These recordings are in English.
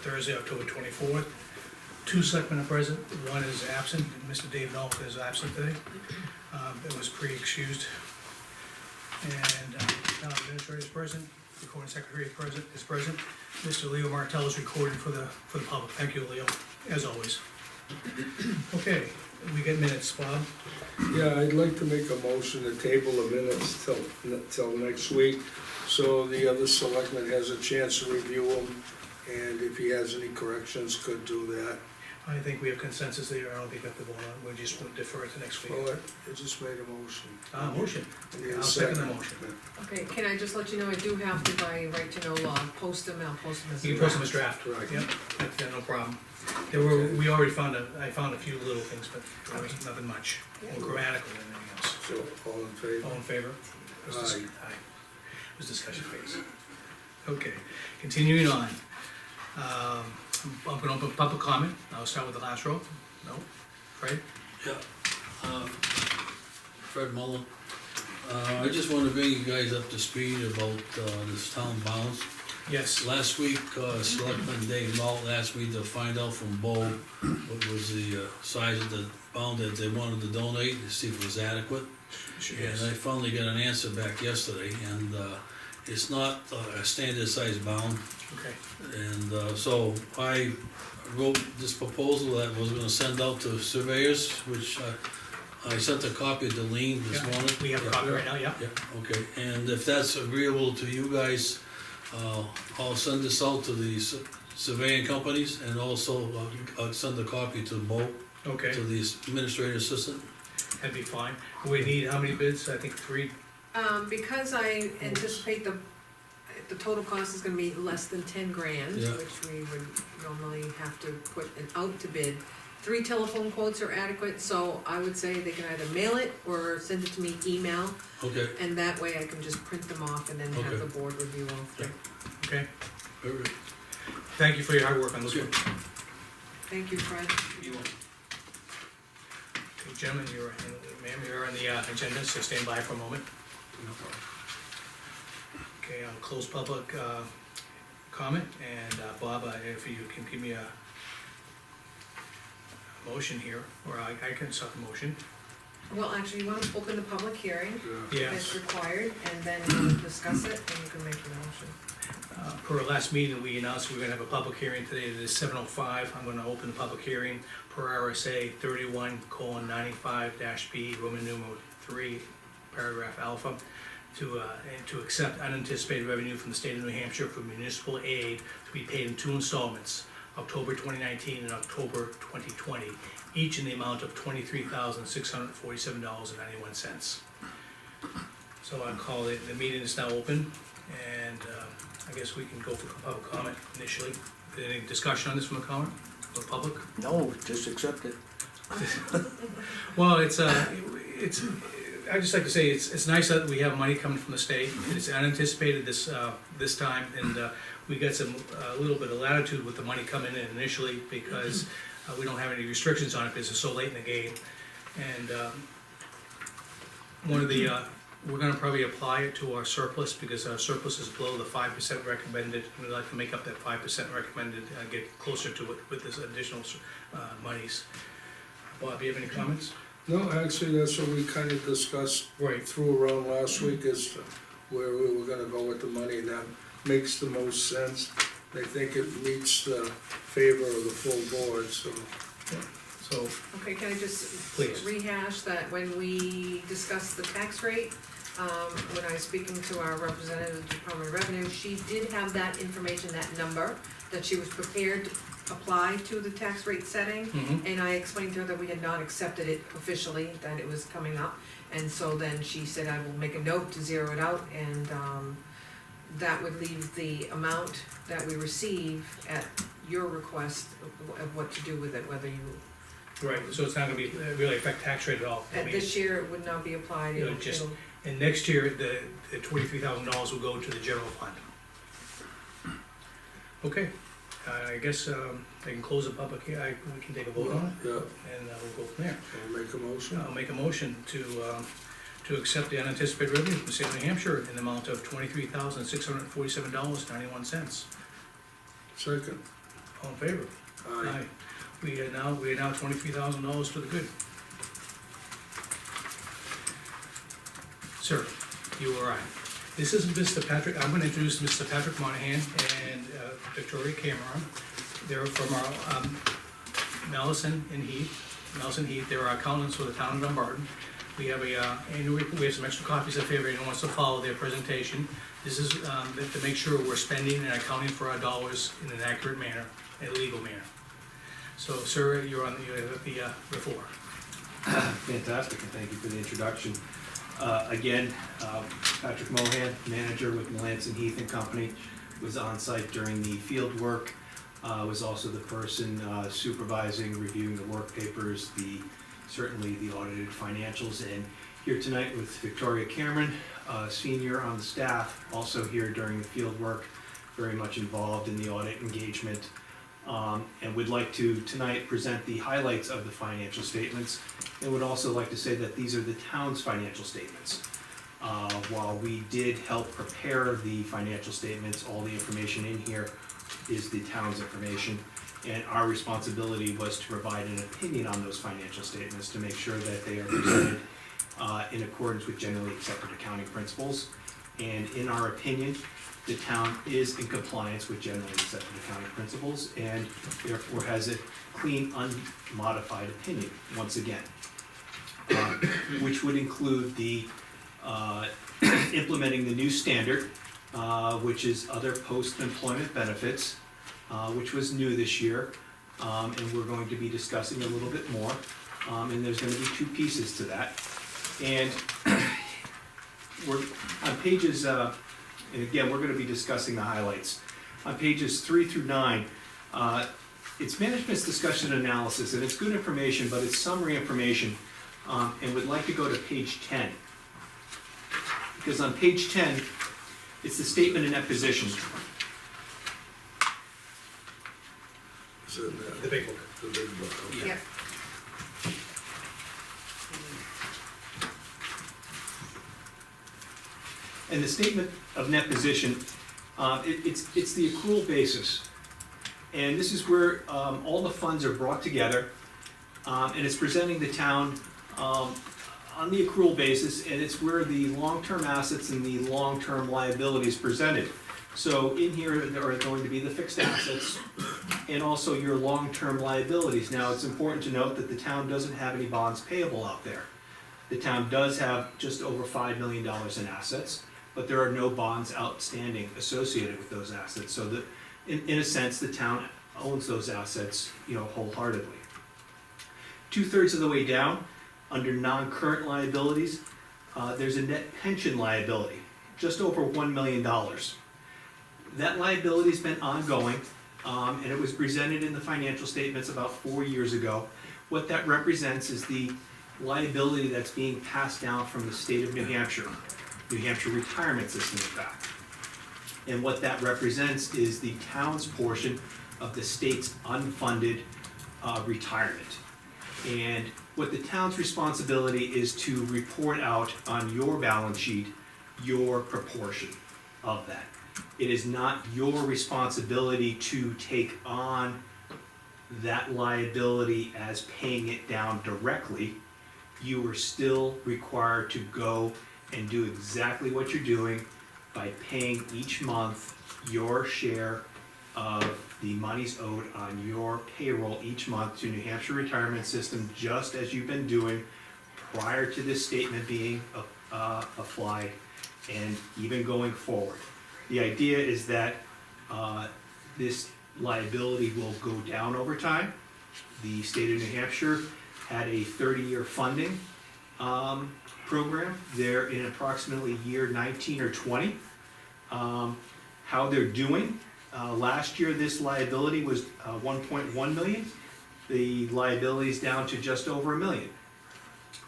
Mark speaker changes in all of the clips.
Speaker 1: Thursday, October 24th. Two selectmen are present, one is absent, Mr. Dave Noel is absent today. It was pre-excused. And town administrator is present, recording secretary is present. Mr. Leo Martell is recording for the public. Thank you, Leo, as always. Okay, we get minutes, Bob.
Speaker 2: Yeah, I'd like to make a motion to table the minutes till next week, so the other selectman has a chance to review them, and if he has any corrections, could do that.
Speaker 1: I think we have consensus there, I don't think we have to vote on it, we'll just defer it to next week.
Speaker 2: Well, I just made a motion.
Speaker 1: Motion,
Speaker 2: I need a
Speaker 1: I'll second the motion.
Speaker 3: Okay, can I just let you know, I do have to, by right to know law, post them, I'll post them as a
Speaker 1: You can post them as
Speaker 3: draft.
Speaker 1: draft.
Speaker 2: Right.
Speaker 1: Yep, that's no problem. There were, we already found I found a few little things, but there was nothing much, more grammatical than anything else.
Speaker 2: So, all in favor?
Speaker 1: All in favor?
Speaker 2: Aye.
Speaker 1: Aye. It was discussion phase. Okay, continuing on. I'm gonna open public comment, I'll start with the last row. No? Fred?
Speaker 4: Yeah, Fred Mullen. I just wanna bring you guys up to speed about, this town bounds.
Speaker 1: Yes.
Speaker 4: Last week, Selectman Dave Malt asked me to find out from Bo what was the, size of the bound that they wanted to donate, to see if it was adequate. And I finally got an answer back yesterday, and, it's not a standard size bound.
Speaker 1: Okay,
Speaker 4: And so I wrote this proposal that was gonna send out to surveyors, which I sent a copy to Lean this
Speaker 1: Yeah,
Speaker 4: morning.
Speaker 1: we have a copy right now, yeah?
Speaker 4: Yeah, okay, and if that's agreeable to you guys, I'll send this out to the surveying companies, and also I'll send a copy to Bo,
Speaker 1: Okay,
Speaker 4: to the administrative assistant.
Speaker 1: that'd be fine. We need how many bids? I think 3.
Speaker 3: Because I anticipate the total cost is gonna be less than 10 grand,
Speaker 4: Yeah.
Speaker 3: which we would normally have to put it out to bid. 3 telephone quotes are adequate, so I would say they can either mail it or send it to me email,
Speaker 4: Okay,
Speaker 3: and that way I can just print them off and then have
Speaker 4: Okay.
Speaker 3: the board review them.
Speaker 4: Yeah.
Speaker 1: Okay,
Speaker 4: very good.
Speaker 1: thank you for your hard work on this one.
Speaker 4: Okay.
Speaker 3: Thank you, Fred.
Speaker 1: Okay, gentlemen, ma'am, you're on the agenda, so stand by for a moment. Okay, I'll close public comment, and Bob, if you can give me a motion here, or I can start the motion.
Speaker 3: Well, actually, you wanna open the public hearing
Speaker 2: Yeah.
Speaker 3: as
Speaker 1: Yes,
Speaker 3: required, and then we'll discuss it, and you can make your motion.
Speaker 1: per our last meeting, we announced we we're gonna have a public hearing today. It is 7:05, I'm gonna open the public hearing per RSA 31:95-B, Roman numeral 3, paragraph alpha, to accept unanticipated revenue from the state of New Hampshire for municipal aid to be paid in 2 installments, October 2019 and October 2020, each in the amount of $23,647.91. So I call it, the meeting is now open, and I guess we can go for public comment initially. Any discussion on this from the comment, from the public?
Speaker 5: No, just accept it.
Speaker 1: Well, it's, I'd just like to say, it's nice that we have money coming from the state. It's unanticipated this time, and we got a little bit of latitude with the money coming in initially, because we don't have any restrictions on it, because it's so late in the game. And one of the, we're gonna probably apply it to our surplus, because our surplus is below the 5% recommended. We'd like to make up that 5% recommended, get closer to it with this additional monies. Bob, do you have any comments?
Speaker 2: No, actually, that's what we kinda discussed,
Speaker 1: Right.
Speaker 2: threw around last week, as to where we were gonna go with the money, and that makes the most sense. I think it meets the favor of the full board, so.
Speaker 1: So,
Speaker 3: Okay, can I just
Speaker 1: Please.
Speaker 3: rehash that when we discussed the tax rate, when I was speaking to our representative of the Department of Revenue, she did have that information, that number, that she was prepared to apply to the tax rate setting. And I explained to her that we had not accepted it officially, that it was coming up. And so then she said, I will make a note to zero it out, and that would leave the amount that we receive at your request of what to do with it, whether you,
Speaker 1: right, so it's not gonna be, really affect tax rate at all. I
Speaker 3: at
Speaker 1: mean,
Speaker 3: this year, it would not be applied.
Speaker 1: It'll just- And next year, the $23,000 will go to the general fund. Okay, I guess I can close the public here, we can take a vote on it,
Speaker 2: Yeah,
Speaker 1: and we'll go from there.
Speaker 2: I'll make a motion.
Speaker 1: I'll make a motion to accept the unanticipated revenue from the state of New Hampshire in the amount of $23,647.91.
Speaker 2: Second.
Speaker 1: All in favor?
Speaker 2: Aye.
Speaker 1: We are now $23,000 for the good. Sir, you are right. This is Mr. Patrick, I'm gonna introduce Mr. Patrick Monahan and Victoria Cameron. They're from our, Mellison and Heath, they're our accountants for the town of Dunbarton. We have we have some extra copies if anyone wants to follow their presentation. This is, to make sure we're spending and accounting for our dollars in an accurate manner, a legal manner. So, sir, you have the floor.
Speaker 6: Fantastic, and thank you for the introduction. Again, Patrick Mohan, manager with Melanson Heath and Company, was on site during the field work, was also the person supervising, reviewing the work papers, certainly the audited financials, and here tonight with Victoria Cameron, senior on the staff, also here during the field work, very much involved in the audit engagement. And would like to tonight present the highlights of the financial statements, and would also like to say that these are the town's financial statements. While we did help prepare the financial statements, all the information in here is the town's information, and our responsibility was to provide an opinion on those financial statements to make sure that they are presented in accordance with generally accepted accounting principles. And in our opinion, the town is in compliance with generally accepted accounting principles and therefore has a clean, unmodified opinion, once again. Which would include the implementing the new standard, which is other post-employment benefits, which was new this year, and we're going to be discussing a little bit more. And there's gonna be two pieces to that. And we're on pages, and again, we're gonna be discussing the highlights. On pages 3 through 9, it's management's discussion and analysis, and it's good information, but it's summary information, and would like to go to page 10. Because on page 10, it's the statement in that position.
Speaker 2: Is it
Speaker 1: The big book.
Speaker 2: the big book? Okay.
Speaker 3: Yep.
Speaker 6: And the statement of net position, it's the accrual basis. And this is where all the funds are brought together, and it's presenting the town on the accrual basis, and it's where the long-term assets and the long-term liabilities presented. So in here, there are going to be the fixed assets and also your long-term liabilities. Now, it's important to note that the town doesn't have any bonds payable out there. The town does have just over $5 million in assets, but there are no bonds outstanding associated with those assets. So that, in a sense, the town owns those assets, wholeheartedly. 2/3 of the way down, under non-current liabilities, there's a net pension liability, just over $1 million. That liability's been ongoing, and it was presented in the financial statements about 4 years ago. What that represents is the liability that's being passed down from the state of New Hampshire retirement system, in fact. And what that represents is the town's portion of the state's unfunded retirement. And what the town's responsibility is to report out on your balance sheet your proportion of that. It is not your responsibility to take on that liability as paying it down directly. You are still required to go and do exactly what you're doing by paying each month your share of the monies owed on your payroll each month to New Hampshire Retirement System, just as you've been doing prior to this statement being applied and even going forward. The idea is that this liability will go down over time. The state of New Hampshire had a 30-year funding program. They're in approximately year 19 or 20. How they're doing, last year this liability was 1.1 million. The liability is down to just over $1 million.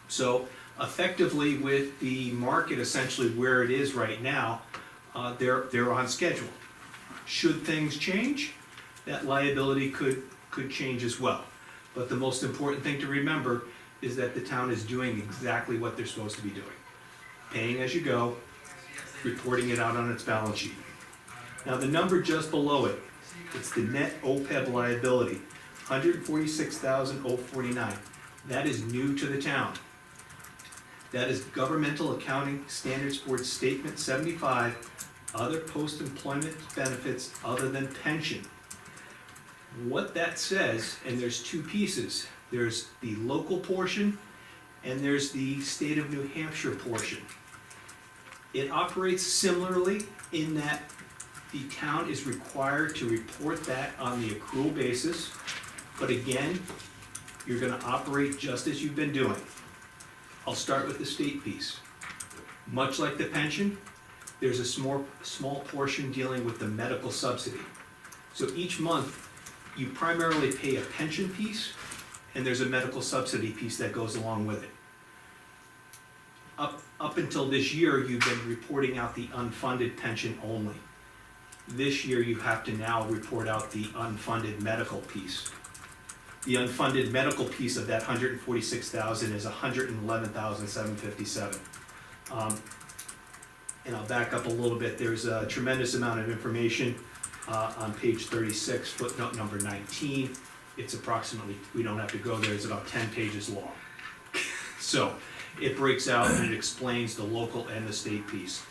Speaker 6: So effectively, with the market essentially where it is right now, they're on schedule. Should things change, that liability could change as well. But the most important thing to remember is that the town is doing exactly what they're supposed to be doing. Paying as you go, reporting it out on its balance sheet. Now the number just below it It's the net OPEB liability, $146,049. That is new to the town. That is Governmental Accounting Standards Board Statement 75, other post-employment benefits other than pension. What that says, and there's two pieces, there's the local portion and there's the state of New Hampshire portion. It operates similarly in that the town is required to report that on the accrual basis, but again, you're gonna operate just as you've been doing. I'll start with the state piece. Much like the pension, there's a small portion dealing with the medical subsidy. So each month, you primarily pay a pension piece, and there's a medical subsidy piece that goes along with it. Up until this year, you've been reporting out the unfunded pension only. This year, you have to now report out the unfunded medical piece. The unfunded medical piece of that $146,000 is $111,757. And I'll back up a little bit. There's a tremendous amount of information on page 36, footnote number 19. It's approximately, we don't have to go there, it's about 10 pages long. So it breaks out and it explains the local and the state piece.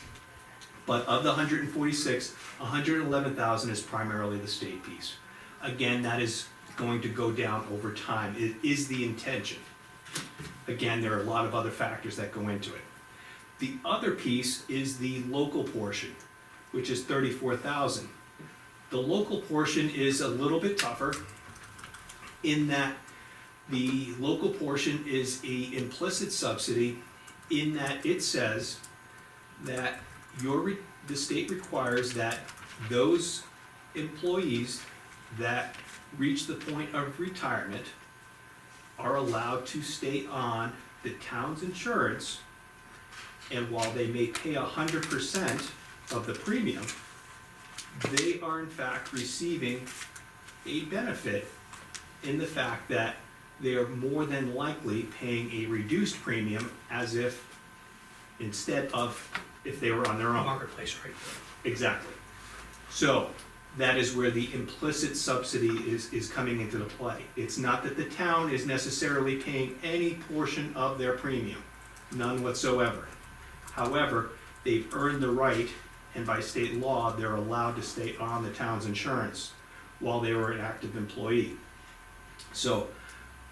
Speaker 6: But of the 146, 111,000 is primarily the state piece. Again, that is going to go down over time. It is the intention. Again, there are a lot of other factors that go into it. The other piece is the local portion, which is 34,000. The local portion is a little bit tougher in that the local portion is an implicit subsidy in that it says that the state requires that those employees that reach the point of retirement are allowed to stay on the town's insurance, and while they may pay 100% of the premium, they are in fact receiving a benefit in the fact that they are more than likely paying a reduced premium as if, instead of if they were on their own.
Speaker 1: Marketplace, right?
Speaker 6: Exactly. So, that is where the implicit subsidy is coming into the play. It's not that the town is necessarily paying any portion of their premium, none whatsoever. However, they've earned the right, and by state law, they're allowed to stay on the town's insurance while they were an active employee. So,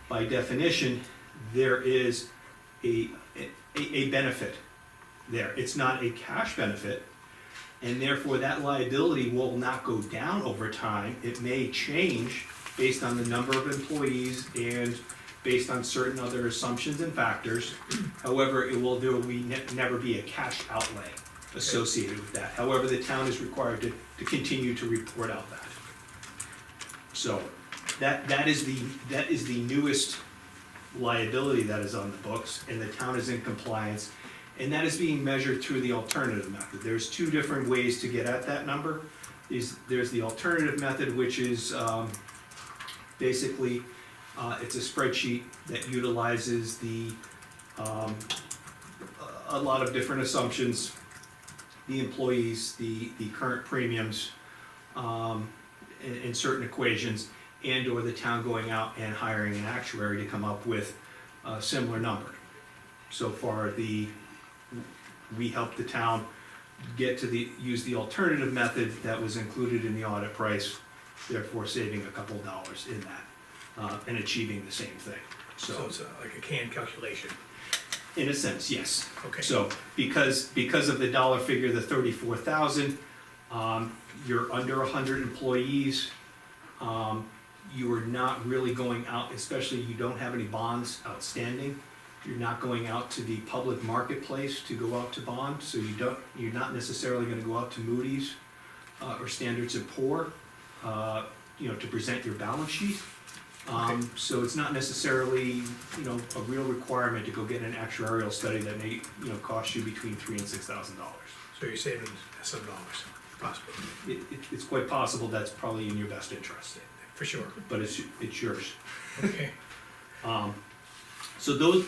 Speaker 6: by definition, there is a benefit there. It's not a cash benefit, and therefore that liability will not go down over time. It may change based on the number of employees and based on certain other assumptions and factors. However, there will never be a cash outlay associated with that. However, the town is required to continue to report out that. So that is the newest liability that is on the books, and the town is in compliance. And that is being measured through the alternative method. There's two different ways to get at that number. There's the alternative method, which is basically, it's a spreadsheet that utilizes a lot of different assumptions, the employees, the current premiums, in certain equations, and or the town going out and hiring an actuary to come up with a similar number. So far, we helped the town get to use the alternative method that was included in the audit price, therefore saving a couple of dollars in that, and achieving the same thing.
Speaker 1: So it's like a canned calculation.
Speaker 6: In a sense, yes.
Speaker 1: Okay.
Speaker 6: So, because of the dollar figure, the 34,000, you're under 100 employees, you are not really going out, especially you don't have any bonds outstanding. You're not going out to the public marketplace to go out to bond, so you're not necessarily gonna go out to Moody's, or Standards & Poor, to present your balance sheet.
Speaker 1: Okay.
Speaker 6: So it's not necessarily, a real requirement to go get an actuarial study that may, cost you between $3,000 and $6,000.
Speaker 1: So you're saving some dollars, possibly,
Speaker 6: It's quite possible that's probably in your best interest,
Speaker 1: for sure.
Speaker 6: but it's yours.
Speaker 1: Okay.
Speaker 6: So those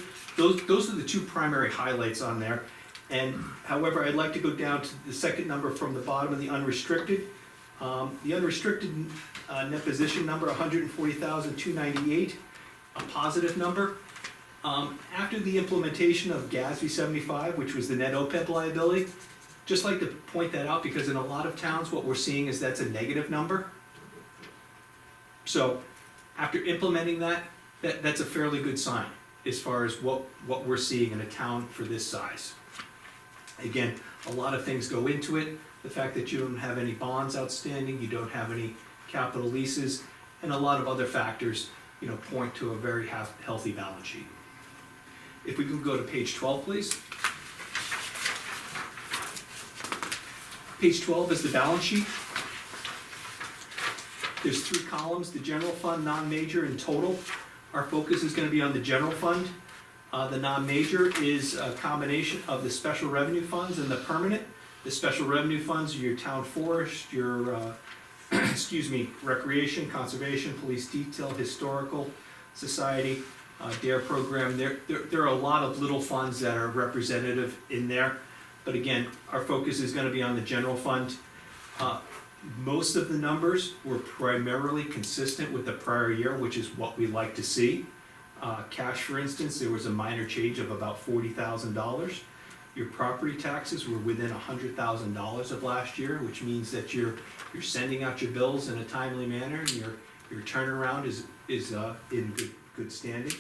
Speaker 6: are the two primary highlights on there. And however, I'd like to go down to the second number from the bottom of the unrestricted. The unrestricted net position number, 140,298, a positive number. After the implementation of GASB 75, which was the net OPEB liability, just like to point that out because in a lot of towns, what we're seeing is that's a negative number. So after implementing that's a fairly good sign as far as what we're seeing in a town for this size. Again, a lot of things go into it. The fact that you don't have any bonds outstanding, you don't have any capital leases, and a lot of other factors, point to a very healthy balance sheet. If we can go to page 12, please. Page 12 is the balance sheet. There's 3 columns, the general fund, non-major, and total. Our focus is gonna be on the general fund. The non-major is a combination of the special revenue funds and the permanent. The special revenue funds are your town forest, your, recreation, conservation, police detail, historical society, DARE program. There are a lot of little funds that are representative in there. But again, our focus is gonna be on the general fund. Most of the numbers were primarily consistent with the prior year, which is what we like to see. Cash, for instance, there was a minor change of about $40,000. Your property taxes were within $100,000 of last year, which means that you're sending out your bills in a timely manner, and your turnaround is in good standing.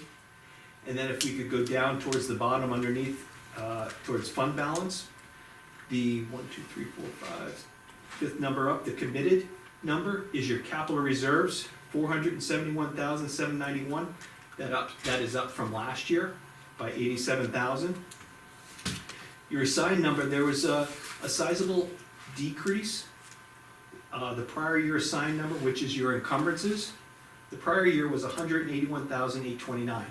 Speaker 6: And then if we could go down towards the bottom underneath, towards fund balance, the 1, 2, 3, 4, 5, fifth number up, the committed number is your capital reserves, 471,791. That is up from last year by 87,000. Your assigned number, there was a sizable decrease. The prior year assigned number, which is your encumbrances, the prior year was 181,829.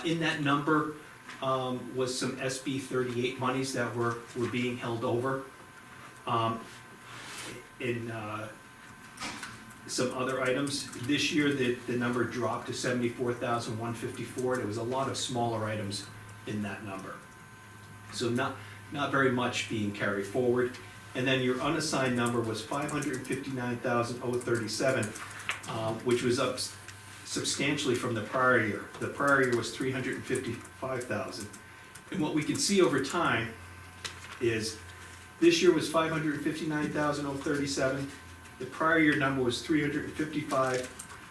Speaker 6: In that number was some SB 38 monies that were being held over. In some other items, this year the number dropped to 74,154. There was a lot of smaller items in that number. So not very much being carried forward. And then your unassigned number was 559,037, which was up substantially from the prior year. The prior year was 355,000. And what we can see over time is this year was 559,037. The prior year number was 355.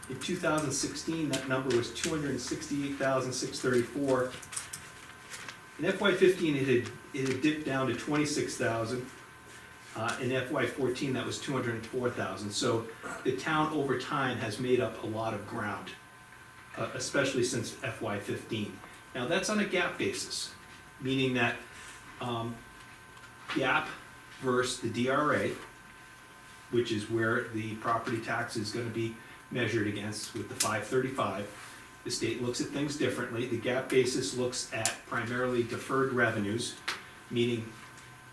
Speaker 6: In 2016, that number was 268,634. In FY15, it had dipped down to 26,000. In FY14, that was 204,000. So the town over time has made up a lot of ground, especially since FY15. Now that's on a GAAP basis, meaning that GAAP versus the DRA, which is where the property tax is gonna be measured against with the 535. The state looks at things differently. The GAAP basis looks at primarily deferred revenues, meaning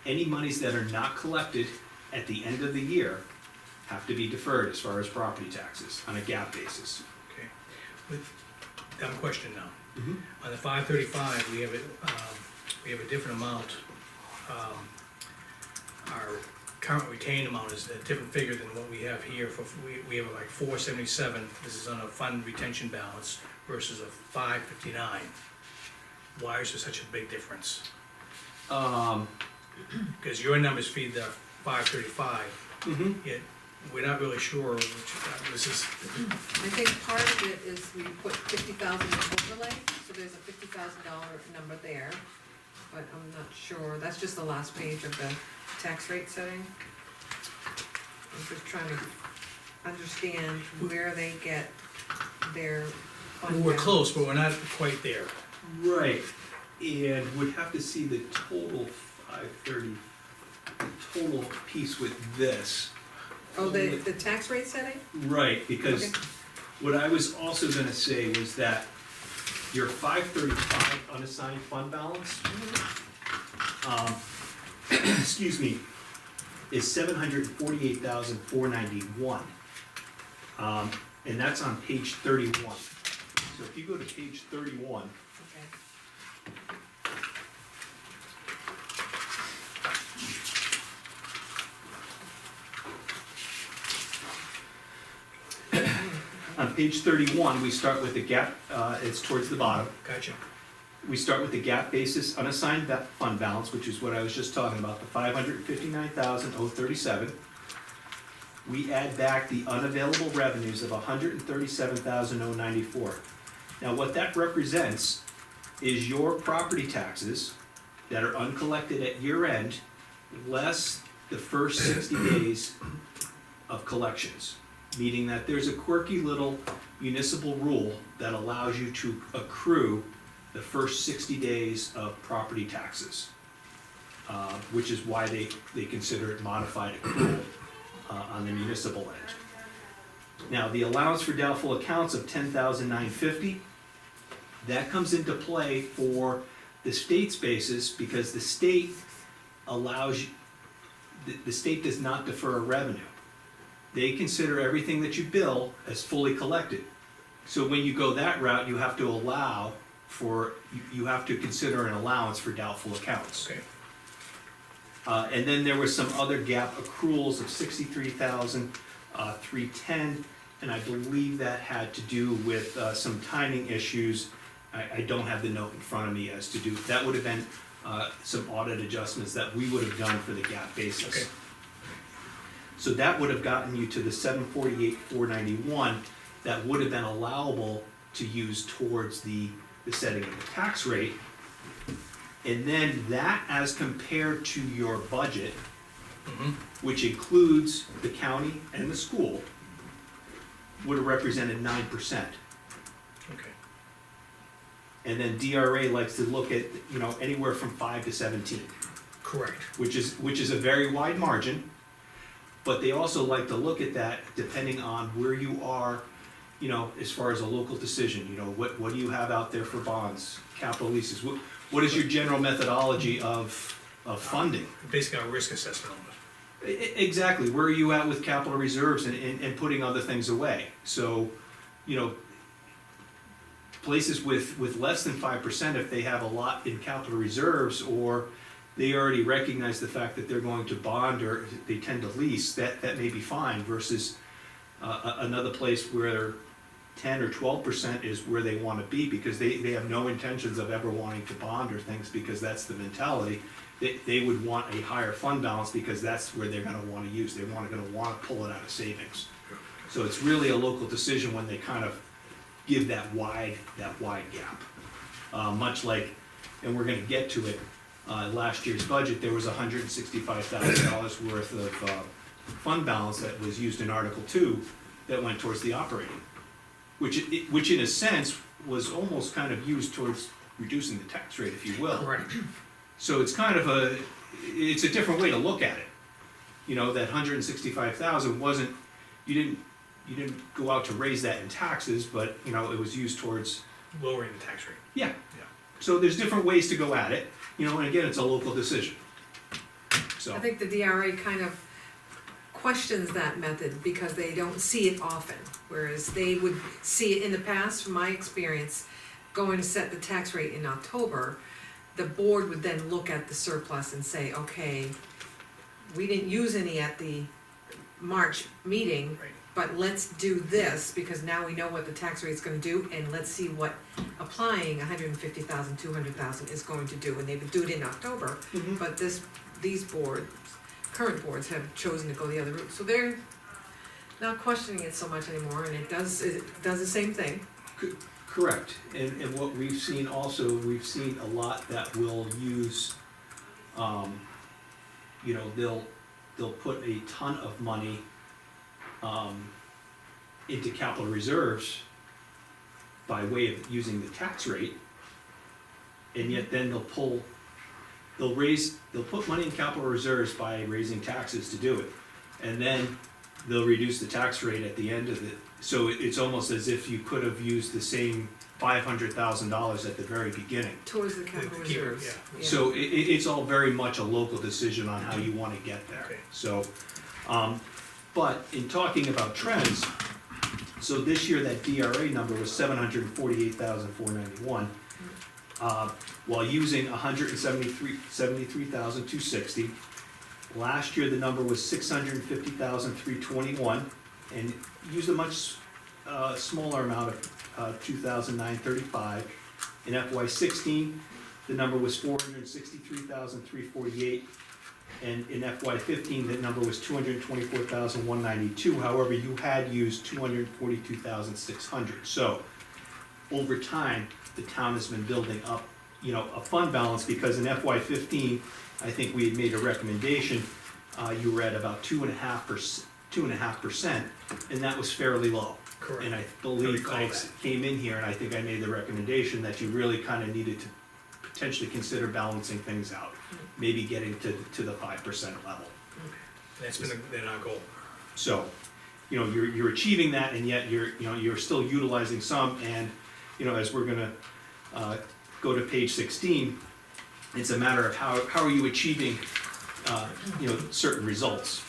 Speaker 6: any monies that are not collected at the end of the year have to be deferred as far as property taxes on a GAAP basis.
Speaker 1: Okay, I have a question now. On the 535, we have a different amount. Our current retained amount is a different figure than what we have here. We have like 477, this is on a fund retention balance versus a 559. Why is there such a big difference? Because your numbers feed the 535, yet we're not really sure which, this is,
Speaker 3: I think part of it is we put 50,000 in overlay, so there's a $50,000 number there. But I'm not sure, that's just the last page of the tax rate setting. I'm just trying to understand where they get their fund
Speaker 1: we're
Speaker 3: balance.
Speaker 1: close, but we're not quite there.
Speaker 6: Right, and would have to see the total 530, the total piece with this.
Speaker 3: Oh, the tax rate setting?
Speaker 6: Right, because
Speaker 3: Okay.
Speaker 6: what I was also gonna say was that your 535 unassigned fund balance, excuse me, is 748,491. And that's on page 31. So if you go to page 31,
Speaker 3: Okay.
Speaker 6: On page 31, we start with the gap, it's towards the bottom.
Speaker 1: Gotcha.
Speaker 6: We start with the gap basis unassigned fund balance, which is what I was just talking about, the 559,037. We add back the unavailable revenues of 137,094. Now, what that represents is your property taxes that are uncollected at year end, less the first 60 days of collections. Meaning that there's a quirky little municipal rule that allows you to accrue the first 60 days of property taxes, which is why they consider it modified accrual on the municipal end. Now, the allowance for doubtful accounts of $10,950, that comes into play for the state's basis because the state allows, the state does not defer a revenue. They consider everything that you bill as fully collected. So when you go that route, you have to allow for, you have to consider an allowance for doubtful accounts.
Speaker 1: Okay.
Speaker 6: And then there was some other gap accruals of 63,310, and I believe that had to do with some timing issues. I don't have the note in front of me as to do, that would have been some audit adjustments that we would have done for the gap basis.
Speaker 1: Okay.
Speaker 6: So that would have gotten you to the 748,491 that would have been allowable to use towards the setting of the tax rate. And then that as compared to your budget, which includes the county and the school, would have represented 9%.
Speaker 1: Okay.
Speaker 6: And then DRA likes to look at, you know, anywhere from 5 to 17,
Speaker 1: Correct.
Speaker 6: which is a very wide margin. But they also like to look at that depending on where you are, you know, as far as a local decision, you know, what do you have out there for bonds, capital leases? What is your general methodology of funding?
Speaker 1: Basically, a risk assessment almost.
Speaker 6: Exactly, where are you at with capital reserves and putting other things away? So, you know, places with less than 5%, if they have a lot in capital reserves, or they already recognize the fact that they're going to bond or they tend to lease, that may be fine, versus another place where 10 or 12% is where they want to be, because they have no intentions of ever wanting to bond or things, because that's the mentality. They would want a higher fund balance because that's where they're gonna wanna use, they're gonna wanna pull it out of savings. So it's really a local decision when they kind of give that wide gap. Much like, and we're gonna get to it, last year's budget, there was $165,000 worth of fund balance that was used in Article 2 that went towards the operating, which in a sense was almost kind of used towards reducing the tax rate, if you will.
Speaker 1: Correct.
Speaker 6: So it's kind of it's a different way to look at it. You know, that 165,000 wasn't, you didn't go out to raise that in taxes, but, you know, it was used towards,
Speaker 1: Lowering the tax rate.
Speaker 6: yeah.
Speaker 1: Yeah.
Speaker 6: So there's different ways to go at it, you know, and again, it's a local decision. So,
Speaker 3: I think the DRA kind of questions that method because they don't see it often. Whereas they would see it in the past, from my experience, going to set the tax rate in October, the board would then look at the surplus and say, okay, we didn't use any at the March meeting,
Speaker 1: Right.
Speaker 3: but let's do this, because now we know what the tax rate's gonna do, and let's see what applying 150,000, 200,000 is going to do, and they would do it in October.
Speaker 6: Mhm.
Speaker 3: But these boards, current boards have chosen to go the other route, so they're not questioning it so much anymore, and it does the same thing.
Speaker 6: correct, and what we've seen also, we've seen a lot that will use, you know, they'll put a ton of money into capital reserves by way of using the tax rate, and yet then they'll put money in capital reserves by raising taxes to do it, and then they'll reduce the tax rate at the end of it. So it's almost as if you could have used the same $500,000 at the very beginning.
Speaker 3: Towards the capital
Speaker 1: The key word,
Speaker 3: reserves.
Speaker 1: yeah.
Speaker 6: So it's all very much a local decision on how you wanna get there.
Speaker 1: Okay.
Speaker 6: So, but in talking about trends, so this year that DRA number was 748,491. While using 173,260. Last year, the number was 650,321, and used a much a smaller amount of, 2,935. In FY sixteen, the number was 463,348. And in FY fifteen, that number was 224,192. However, you had used 242,600. So, over time, the town has been building up, a fund balance, because in FY fifteen, I think we had made a recommendation, you were at about 2.5%, and that was fairly low.
Speaker 1: Correct.
Speaker 6: And I believe
Speaker 1: recall
Speaker 6: folks
Speaker 1: that.
Speaker 6: came in here, and I think I made the recommendation that you really kinda needed to potentially consider balancing things out, maybe getting to the 5% level.
Speaker 1: That's been our goal.
Speaker 6: So, you're achieving that, and yet you're still utilizing some, and, as we're gonna, go to page 16, it's a matter of how are you achieving, certain results.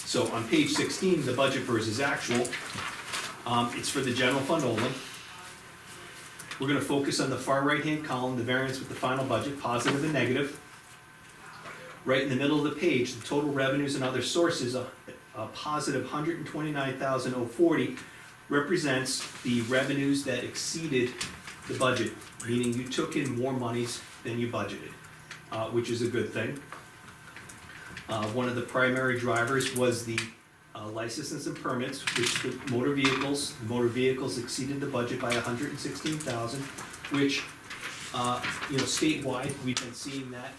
Speaker 6: So on page 16, the budget versus actual, it's for the general fund only. We're gonna focus on the far right-hand column, the variance with the final budget, positive and negative. Right in the middle of the page, the total revenues and other sources, a positive 129,040, represents the revenues that exceeded the budget, meaning you took in more monies than you budgeted, which is a good thing. One of the primary drivers was the licenses and permits, which the motor vehicles exceeded the budget by 116,000, which, statewide, we've been seeing that,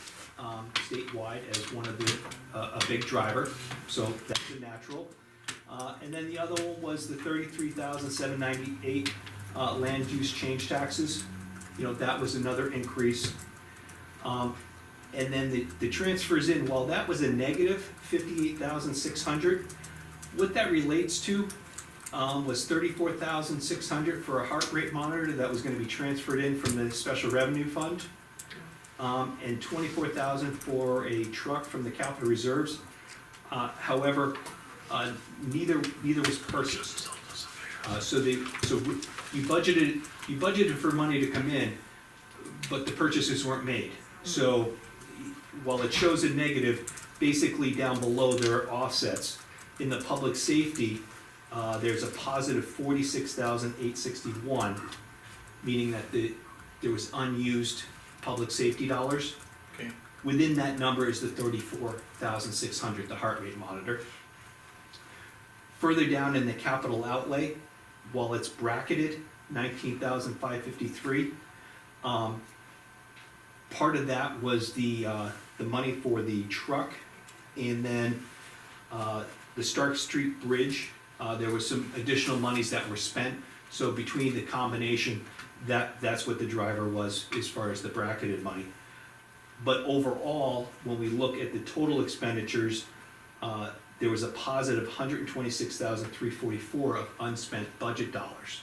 Speaker 6: statewide as one of the, a big driver, so that's a natural. And then the other one was the 33,798, land use change taxes, that was another increase. And then the transfers in, while that was a negative 58,600, what that relates to was 34,600 for a heart rate monitor that was gonna be transferred in from the special revenue fund, and 24,000 for a truck from the capital reserves. However, neither was purchased. So you budgeted for money to come in, but the purchases weren't made. So while it shows a negative, basically down below there are offsets. In the public safety, there's a positive 46,861, meaning that there was unused public safety dollars.
Speaker 1: Okay.
Speaker 6: Within that number is the 34,600, the heart rate monitor. Further down in the capital outlay, while it's bracketed, 19,553, part of that was the money for the truck, and then the Stark Street Bridge, there was some additional monies that were spent, so between the combination, that's what the driver was as far as the bracketed money. But overall, when we look at the total expenditures, there was a positive 126,344 of unspent budget dollars.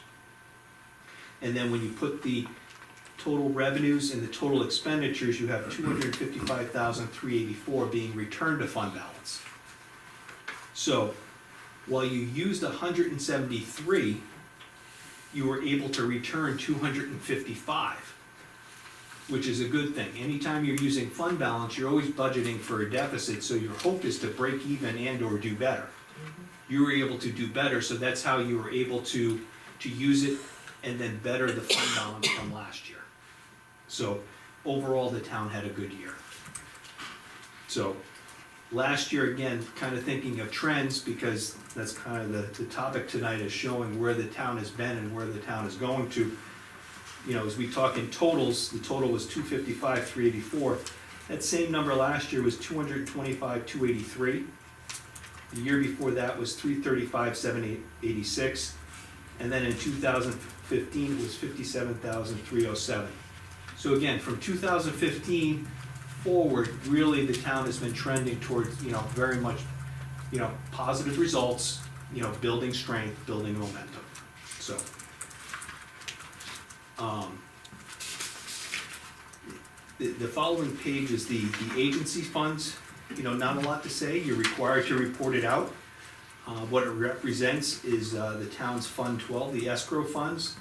Speaker 6: And then when you put the total revenues and the total expenditures, you have 255,384 being returned to fund balance. So, while you used 173, you were able to return 255, which is a good thing. Anytime you're using fund balance, you're always budgeting for a deficit, so your hope is to break even and or do better. You were able to do better, so that's how you were able to use it and then better the fund balance from last year. So overall, the town had a good year. So last year, again, kind of thinking of trends, because that's kind of the topic tonight, is showing where the town has been and where the town is going to. As we talk in totals, the total was 255,384. That same number last year was 225,283. The year before that was 335,786. And then in 2015, it was 57,307. So again, from 2015 forward, really the town has been trending towards, very much, positive results, building strength, building momentum. So, the following page is the agency funds. Not a lot to say, you're required to report it out. What it represents is the town's Fund 12, the escrow funds.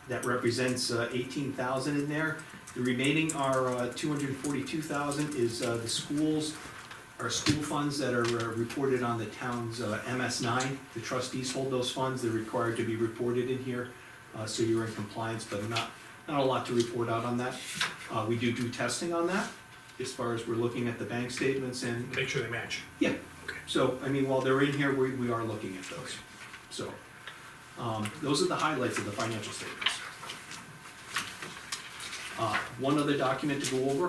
Speaker 6: That represents 18,000 in there. The remaining are 242,000 is the schools, are school funds that are reported on the town's MS9. The trustees hold those funds, they're required to be reported in here, so you're in compliance, but not a lot to report out on that. We do testing on that, as far as we're looking at the bank statements and,
Speaker 1: Make sure they match.
Speaker 6: yeah.
Speaker 1: Okay.
Speaker 6: So, I mean, while they're in here, we are looking at those. So, those are the highlights of the financial statements. One other document to go over,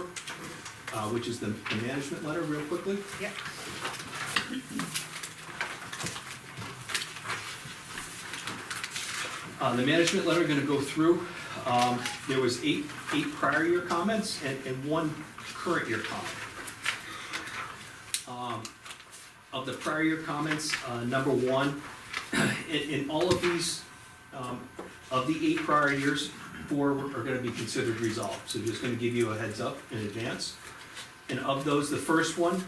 Speaker 6: which is the management letter, real quickly.
Speaker 3: Yep.
Speaker 6: The management letter, gonna go through, there was eight prior year comments and one current year comment. Of the prior year comments, number one, in all of these, of the 8 prior years, 4 are gonna be considered resolved, so just gonna give you a heads up in advance. And of those, the first one,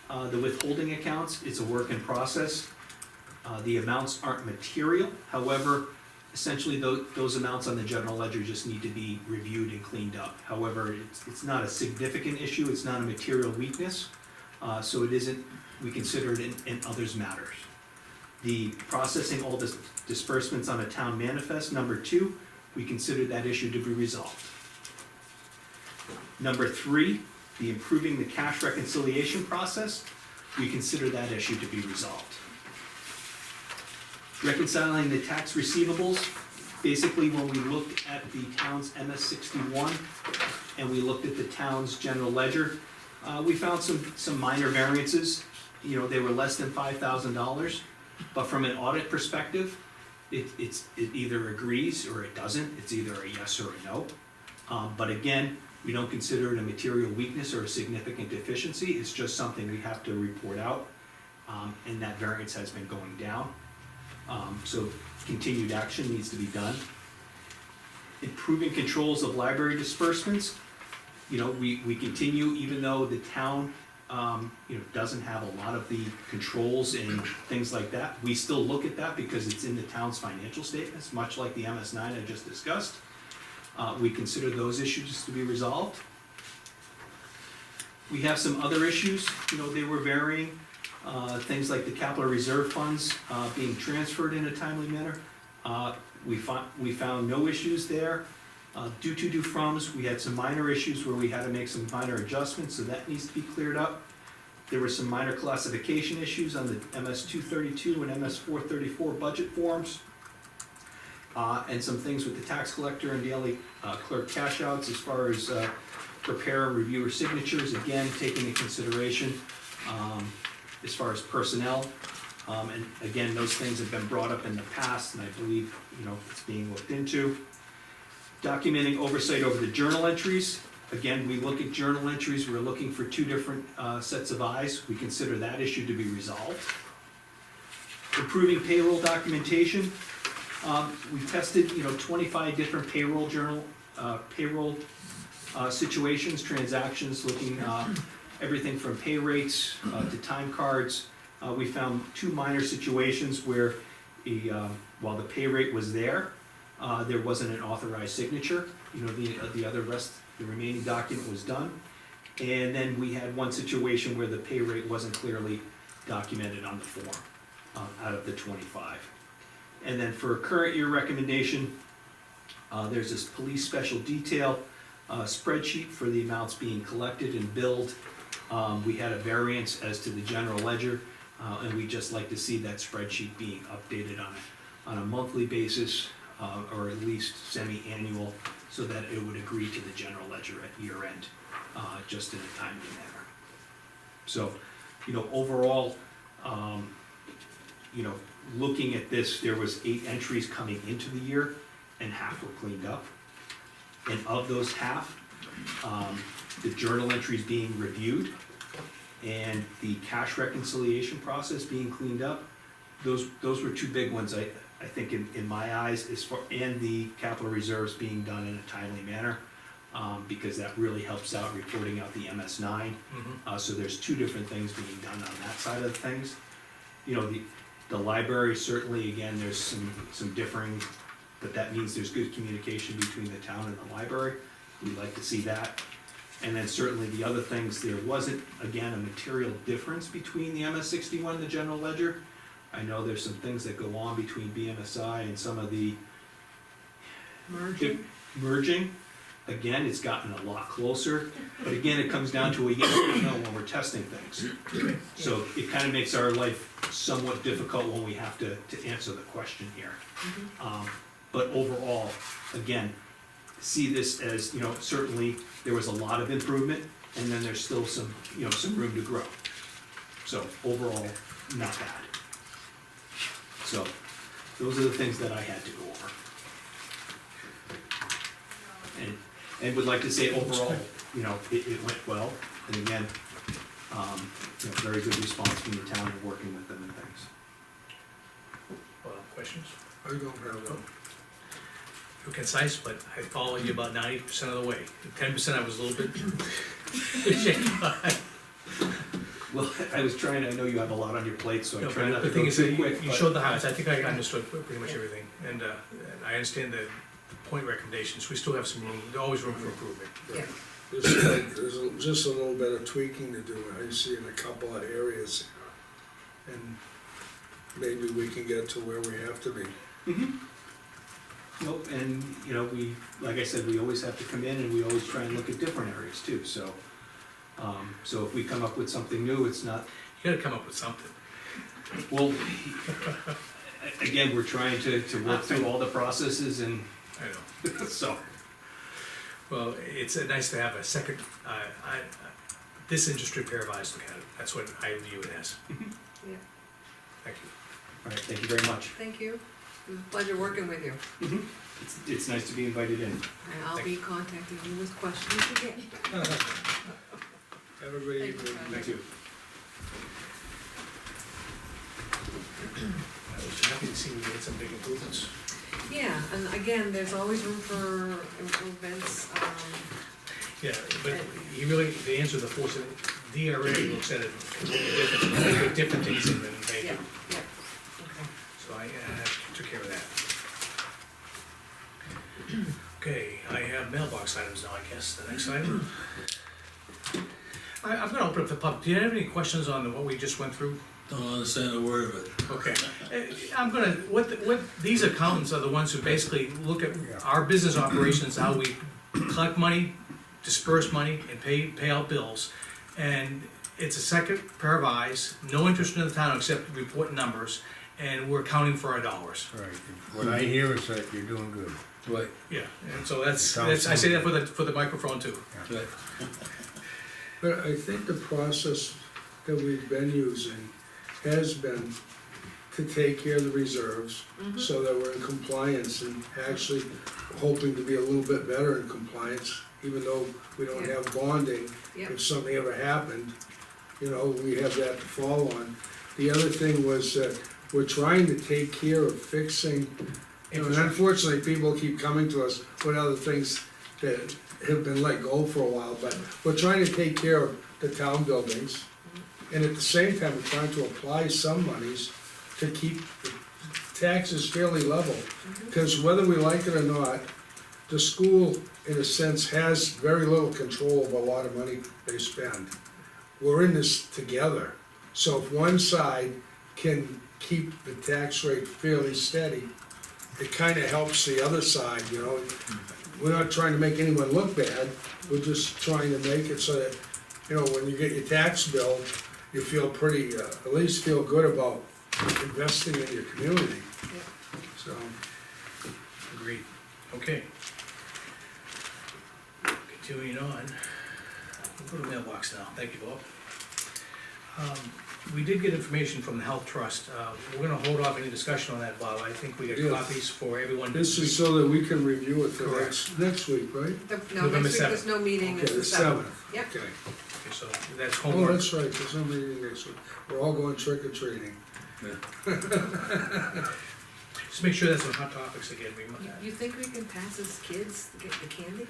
Speaker 6: the withholding accounts, it's a work in process. The amounts aren't material, however, essentially those amounts on the general ledger just need to be reviewed and cleaned up. However, it's not a significant issue, it's not a material weakness, so it isn't, we consider it in others matters. The processing all disbursements on a town manifest, number 2, we consider that issue to be resolved. Number 3, the improving the cash reconciliation process, we consider that issue to be resolved. Reconciling the tax receivables, basically when we looked at the town's MS61 and we looked at the town's general ledger, we found some minor variances. You know, they were less than $5,000, but from an audit perspective, it either agrees or it doesn't. It's either a yes or a no. But again, we don't consider it a material weakness or a significant deficiency. It's just something we have to report out, and that variance has been going down. So continued action needs to be done. Improving controls of library disbursements. You know, we continue, even though the town, doesn't have a lot of the controls and things like that. We still look at that because it's in the town's financial statements, much like the MS9 I just discussed. We consider those issues to be resolved. We have some other issues, they were varying. Things like the capital reserve funds being transferred in a timely manner. We found no issues there. Due to DuFrums, we had some minor issues where we had to make some minor adjustments, so that needs to be cleared up. There were some minor classification issues on the MS-232 and MS-434 budget forms. And some things with the tax collector and daily clerk cash outs as far as prepare and reviewer signatures, again, taking into consideration as far as personnel. And again, those things have been brought up in the past, and I believe, it's being looked into. Documenting oversight over the journal entries. Again, we look at journal entries, we're looking for 2 different sets of eyes. We consider that issue to be resolved. Improving payroll documentation. We tested, 25 different payroll situations, transactions, looking everything from pay rates to time cards. We found 2 minor situations where while the pay rate was there wasn't an authorized signature. The remaining document was done. And then we had one situation where the pay rate wasn't clearly documented on the form out of the 25. And then for a current year recommendation, there's this police special detail spreadsheet for the amounts being collected and billed. We had a variance as to the general ledger, and we'd just like to see that spreadsheet being updated on a monthly basis, or at least semi-annual, so that it would agree to the general ledger at year end, just in a timely manner. So, overall, looking at this, there was 8 entries coming into the year, and half were cleaned up. And of those half, the journal entries being reviewed and the cash reconciliation process being cleaned up, those were 2 big ones, I think in my eyes, and the capital reserves being done in a timely manner, because that really helps out reporting out the MS9. So there's 2 different things being done on that side of things. The library, certainly, again, there's some differing, but that means there's good communication between the town and the library. We'd like to see that. And then certainly the other things, there wasn't, again, a material difference between the MS-61 and the general ledger. I know there's some things that go on between BMSI and some of the
Speaker 3: Merging,
Speaker 6: merging. Again, it's gotten a lot closer, but again, it comes down to, we never know when we're testing things. So it kind of makes our life somewhat difficult when we have to answer the question here. But overall, again, see this as, you know, certainly there was a lot of improvement, and then there's still some, you know, some room to grow. So overall, not bad. So those are the things that I had to go over. And would like to say overall, you know, it went well, and again, you know, very good response from the town and working with them and things.
Speaker 1: Questions?
Speaker 2: I don't have them.
Speaker 1: You're concise, but I follow you about 90% of the way. 10% I was a little bit shaky by.
Speaker 6: Well, I was trying, I know you have a lot on your plate, so I
Speaker 1: No,
Speaker 6: try
Speaker 1: but
Speaker 6: not
Speaker 1: the
Speaker 6: to
Speaker 1: thing
Speaker 6: go
Speaker 1: is,
Speaker 6: too
Speaker 1: you
Speaker 6: quick.
Speaker 1: you
Speaker 6: but-
Speaker 1: showed the highlights, I think I understood pretty much everything, and I understand the point recommendations, we still have some room, there's always room for improvement.
Speaker 3: yeah,
Speaker 2: There's just a little bit of tweaking to do, I see in a couple of areas. And maybe we can get to where we have to be.
Speaker 6: Nope, and, you know, we, like I said, we always have to come in and we always try and look at different areas too, so. So if we come up with something new, it's not,
Speaker 1: You gotta come up with something.
Speaker 6: well, again, we're trying to work through all the processes and
Speaker 1: I know.
Speaker 6: so.
Speaker 1: Well, it's nice to have a second, disinterested pair of eyes to look at it, that's what I view it as.
Speaker 3: yeah,
Speaker 1: Thank you.
Speaker 6: All right, thank you very much.
Speaker 3: thank you. It was a pleasure working with you.
Speaker 6: It's nice to be invited in.
Speaker 3: And I'll be contacting you with questions again.
Speaker 2: Have a great
Speaker 3: Thank you,
Speaker 2: evening.
Speaker 3: Fran.
Speaker 6: Thank you.
Speaker 1: I was happy to see we made some big improvements.
Speaker 3: Yeah, and again, there's always room for improvements,
Speaker 1: Yeah, but he really, the answer to the force, DRA looks at it completely different, they put different things in than they
Speaker 3: yeah,
Speaker 1: do.
Speaker 3: yeah, okay.
Speaker 1: So I took care of that. Okay, I have mailbox items now, I guess, the next item. I'm gonna open up the pub, do you have any questions on what we just went through?
Speaker 4: Don't understand a word of it.
Speaker 1: Okay, I'm gonna, these accountants are the ones who basically look at our business operations, how we collect money, disperse money, and pay out bills. And it's a second pair of eyes, no interest in the town except reporting numbers, and we're accounting for our dollars.
Speaker 5: Right, what I hear is that you're doing good.
Speaker 4: Right,
Speaker 1: Yeah, and so that's,
Speaker 5: Sounds
Speaker 1: I say that
Speaker 5: good.
Speaker 1: for the microphone too.
Speaker 4: right.
Speaker 2: But I think the process that we've been using has been to take care of the reserves, so that we're in compliance and actually hoping to be a little bit better in compliance, even though we don't
Speaker 3: Yeah.
Speaker 2: have bonding.
Speaker 3: Yep.
Speaker 2: If something ever happened, you know, we have that to fall on. The other thing was that we're trying to take care of fixing, you know, and unfortunately, people keep coming to us with other things that have been let go for a while, but we're trying to take care of the town buildings. And at the same time, we're trying to apply some monies to keep the taxes fairly level. Because whether we like it or not, the school, in a sense, has very little control of a lot of money they spend. We're in this together, so if one side can keep the tax rate fairly steady, it kinda helps the other side, you know? We're not trying to make anyone look bad, we're just trying to make it so that, you know, when you get your tax bill, you feel pretty, at least feel good about investing in your community,
Speaker 3: Yeah.
Speaker 2: so.
Speaker 1: Agreed. Okay. Continuing on, we'll go to mailbox now, thank you, Bob. We did get information from the Health Trust, we're gonna hold off any discussion on that, Bob, I think we got
Speaker 2: Yes.
Speaker 1: copies for everyone.
Speaker 2: This is so that we can review it for
Speaker 1: Correct.
Speaker 2: next week, right?
Speaker 3: No,
Speaker 1: November
Speaker 3: next week there's no meeting,
Speaker 2: Okay,
Speaker 3: it's
Speaker 2: the
Speaker 3: the seventh.
Speaker 2: 7th.
Speaker 3: Yep.
Speaker 2: Okay.
Speaker 1: Okay, so that's
Speaker 2: Oh,
Speaker 1: homework.
Speaker 2: that's right, there's no meeting next week. We're all going trick or treating.
Speaker 1: Just make sure that's on Hot Topics again, we might.
Speaker 3: You think we can pass as kids to get the candy?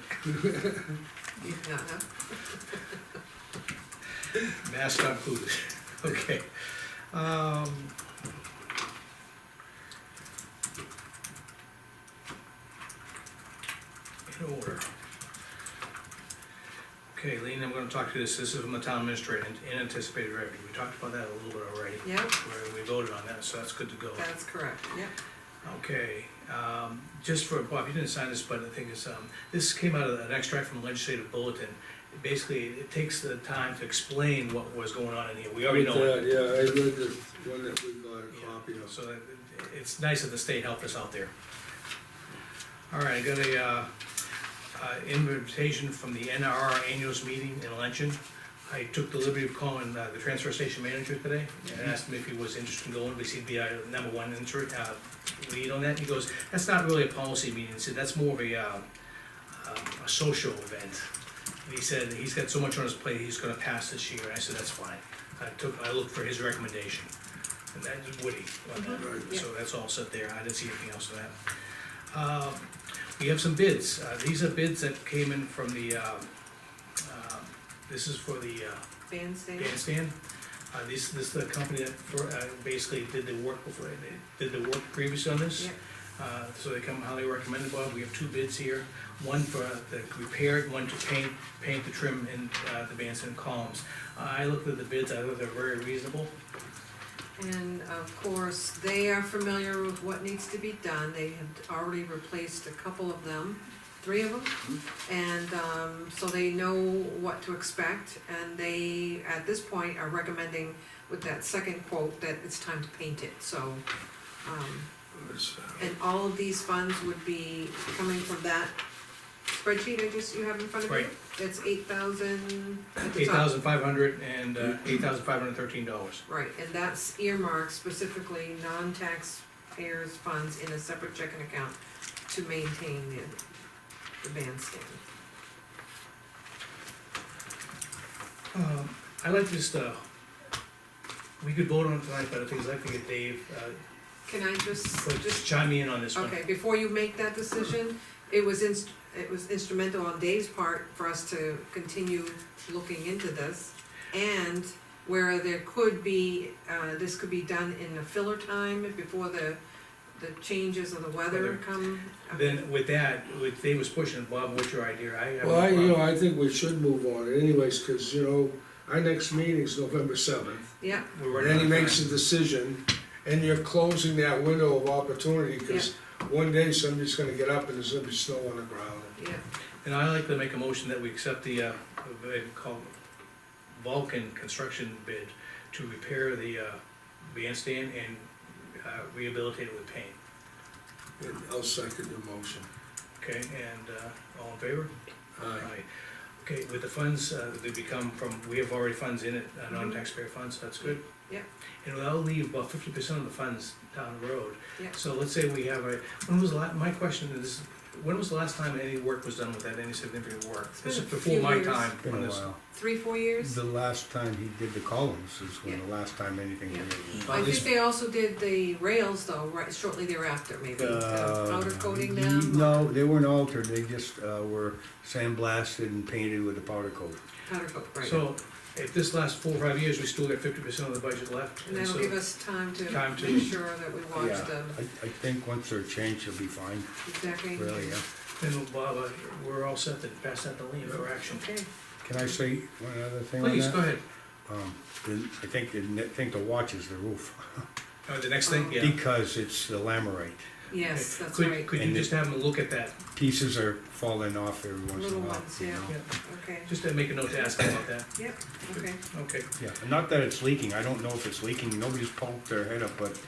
Speaker 3: Uh-huh.
Speaker 1: Mask not included, okay. In order. Okay, Lean, I'm gonna talk to this is from the town administrator, and anticipated revenue, we talked about that a little bit already.
Speaker 3: Yeah,
Speaker 1: Where we voted on that, so that's good to go.
Speaker 3: that's correct, yep.
Speaker 1: Okay, just for, Bob, you didn't sign this, but I think it's, this came out of an extract from the legislative bulletin. Basically, it takes the time to explain what was going on in here, we already know it.
Speaker 2: Yeah, I read the one that we got a copy of.
Speaker 1: So it's nice that the state helped us out there. All right, I got a, invitation from the NRR annuals meeting in Luncheon. I took the liberty of calling, the transfer station manager today and asked him if he was interested in going, because he'd be our number one lead on that. He goes, that's not really a policy meeting, he said, that's more of a social event. And he said, he's got so much on his plate, he's gonna pass this year, and I said, that's fine. I looked for his recommendation, and that was Woody on that.
Speaker 2: Right.
Speaker 1: So that's all set there, I didn't see anything else on that. We have some bids, these are bids that came in from the, this is for the
Speaker 3: Bandstand,
Speaker 1: bandstand. This is the company that basically did the work before, they did the work previously on this.
Speaker 3: yep,
Speaker 1: So they come highly recommended, Bob, we have two bids here, one for the repair, one to paint the trim and the bandstand columns. I looked at the bids, I thought they're very reasonable.
Speaker 3: and of course, they are familiar with what needs to be done, they have already replaced a couple of them, 3 of them. And, so they know what to expect, and they, at this point, are recommending with that second quote that it's time to paint it, so, and all of these funds would be coming from that spreadsheet you have in front of you?
Speaker 1: Right.
Speaker 3: It's 8,000 at the top.
Speaker 1: $8,500 and $8,513.
Speaker 3: Right, and that's earmarked specifically non-taxpayers funds in a separate checking account to maintain the bandstand.
Speaker 1: I like this, we could vote on it tonight, but I think I'd like to get Dave,
Speaker 3: Can I just
Speaker 1: chime in on this one.
Speaker 3: okay, before you make that decision, it was instrumental on Dave's part for us to continue looking into this. And where there could be, this could be done in a filler time before the changes of the weather
Speaker 1: Weather.
Speaker 3: come.
Speaker 1: Then with that, with Dave was pushing, Bob, what's your idea? I have no
Speaker 2: Well,
Speaker 1: problem.
Speaker 2: I think we should move on anyways, cause our next meeting's November 7th.
Speaker 3: Yeah,
Speaker 1: We're
Speaker 2: And
Speaker 1: running
Speaker 2: then
Speaker 1: out
Speaker 2: he
Speaker 1: of
Speaker 2: makes a
Speaker 1: time.
Speaker 2: decision, and you're closing that window of opportunity, cause one day somebody's gonna get up and there's gonna be snow on the ground.
Speaker 3: yeah,
Speaker 1: And I like to make a motion that we accept the, bid called Vulcan construction bid to repair the, bandstand and, rehabilitate it with paint.
Speaker 2: And I'll second the motion.
Speaker 1: Okay, and, all in favor?
Speaker 2: Aye.
Speaker 1: Okay, with the funds, they become from, we have already funds in it, non-taxpayer funds, that's good.
Speaker 3: yeah,
Speaker 1: And that'll leave about 50% of the funds down the road.
Speaker 3: yeah.
Speaker 1: So let's say we have my question is, when was the last time any work was done with that, any significant work?
Speaker 3: It's
Speaker 1: This
Speaker 3: been
Speaker 1: is
Speaker 3: a
Speaker 1: before
Speaker 3: few
Speaker 1: my
Speaker 3: years.
Speaker 1: time
Speaker 5: Been
Speaker 1: on
Speaker 5: a
Speaker 1: this.
Speaker 5: while.
Speaker 3: 3-4 years?
Speaker 5: The last time he did the columns is when
Speaker 3: Yeah.
Speaker 5: the last time anything
Speaker 3: Yeah.
Speaker 5: was.
Speaker 3: I think they also did the rails though, right, shortly thereafter, maybe, powder coating them?
Speaker 5: No, they weren't altered, they just, were sandblasted and painted with a powder coat.
Speaker 3: Powder coat, right.
Speaker 1: So, if this lasts 4 or 5 years, we still got 50% of the budget left.
Speaker 3: And that'll
Speaker 1: so-
Speaker 3: give us time to
Speaker 1: Time to-
Speaker 3: make sure that we watch
Speaker 5: Yeah,
Speaker 3: the
Speaker 5: I think once they're changed, you'll be fine,
Speaker 3: decking.
Speaker 5: really, yeah.
Speaker 1: Then, Bob, we're all set to pass that to Lean for action.
Speaker 3: Okay,
Speaker 5: Can I say one other thing on
Speaker 1: Please,
Speaker 5: that?
Speaker 1: go ahead.
Speaker 5: I think the watch is the roof,
Speaker 1: The next thing, yeah.
Speaker 5: because it's the lamerite.
Speaker 3: yes, that's
Speaker 1: Could-
Speaker 3: right,
Speaker 1: Could you
Speaker 5: And
Speaker 1: just have them look at that,
Speaker 5: Pieces are falling off every once in a
Speaker 3: Little
Speaker 5: while.
Speaker 3: ones,
Speaker 5: you
Speaker 3: yeah.
Speaker 5: know?
Speaker 1: Yeah.
Speaker 3: okay,
Speaker 1: just to make a note to ask him about that?
Speaker 3: yep, okay.
Speaker 1: Okay,
Speaker 5: Yeah, and not that it's leaking, I don't know if it's leaking, nobody's poked their head up, but,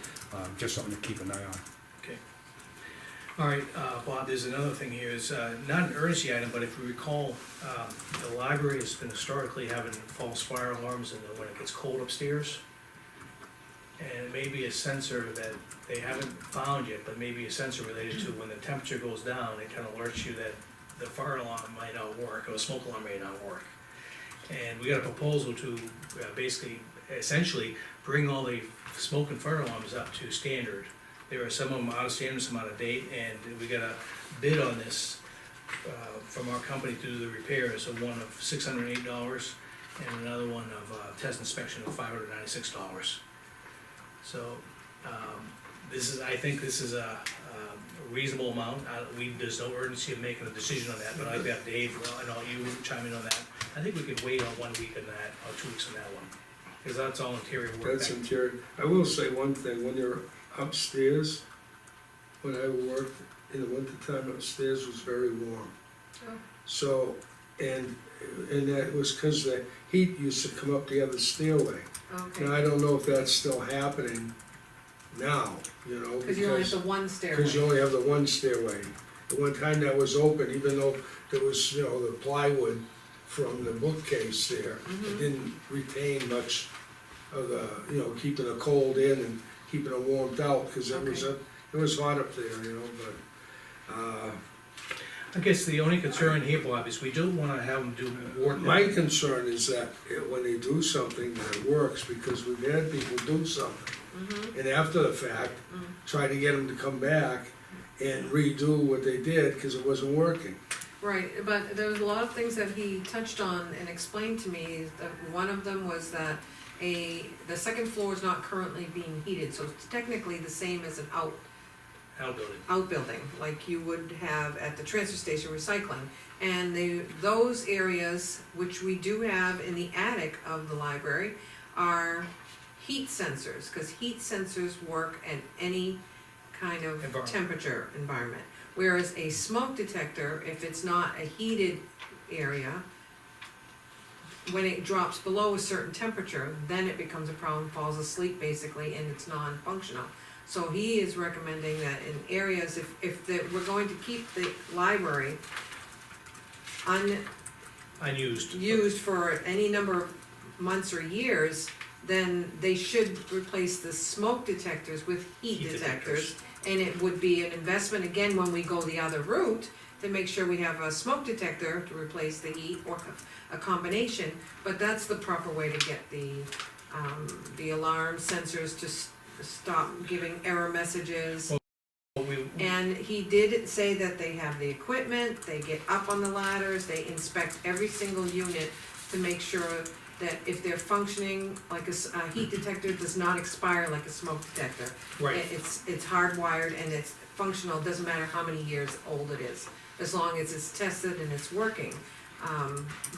Speaker 5: just something to keep an eye on.
Speaker 1: okay. All right, Bob, there's another thing here, is, not an urgency item, but if you recall, the library has been historically having false fire alarms when it gets cold upstairs. And it may be a sensor that they haven't found yet, but maybe a sensor related to when the temperature goes down, it kind of alerts you that the fire alarm might not work, or the smoke alarm may not work. And we got a proposal to basically, essentially, bring all the smoke and fire alarms up to standard. There are some of them out of standard, some out of date, and we got a bid on this from our company to do the repairs, so one of $608 and another one of test inspection of $596. So, I think this is a reasonable amount, there's no urgency of making a decision on that, but I'd have Dave, and all you chime in on that. I think we could wait on 1 week on that, or 2 weeks on that one, because that's all interior work.
Speaker 2: That's interior. I will say one thing, when you're upstairs, when I worked in the wintertime upstairs was very warm.
Speaker 3: Oh.
Speaker 2: So, and that was cause the heat used to come up the other stairway.
Speaker 3: Okay,
Speaker 2: Now, I don't know if that's still happening now, you know,
Speaker 3: cause you only have
Speaker 2: because,
Speaker 3: the one stairway.
Speaker 2: cause you only have the one stairway. The one time that was open, even though there was, you know, the plywood from the bookcase there, it
Speaker 3: Mhm.
Speaker 2: didn't retain much of the, you know, keeping the cold in and keeping it warmed out, cause it was hot up there, you know, but,
Speaker 1: I guess the only concern here, Bob, is we don't wanna have them do work.
Speaker 2: my concern is that when they do something, that it works, because we've had people do something,
Speaker 3: Mhm.
Speaker 2: and after the fact, try to get them to come back and redo what they did, cause it wasn't working.
Speaker 3: Right, but there was a lot of things that he touched on and explained to me, that one of them was that the second floor is not currently being heated, so it's technically the same as an
Speaker 1: Outbuilding.
Speaker 3: outbuilding, like you would have at the transfer station recycling. And those areas, which we do have in the attic of the library, are heat sensors, cause heat sensors work at any kind of
Speaker 1: Environment.
Speaker 3: temperature environment. Whereas a smoke detector, if it's not a heated area, when it drops below a certain temperature, then it becomes a problem, falls asleep basically, and it's non-functional. So he is recommending that in areas, if we're going to keep the library
Speaker 1: Unused.
Speaker 3: unused for any number of months or years, then they should replace the smoke detectors with heat
Speaker 1: Heat
Speaker 3: detectors. And it would be an investment, again, when we go the other route, to make sure we have a smoke detector to replace the heat, or a combination. But that's the proper way to get the alarm sensors to stop giving error messages.
Speaker 1: Well, we-
Speaker 3: And he did say that they have the equipment, they get up on the ladders, they inspect every single unit to make sure that if they're functioning, like a heat detector does not expire like a smoke detector.
Speaker 1: Right,
Speaker 3: It's hardwired and it's functional, doesn't matter how many years old it is, as long as it's tested and it's working.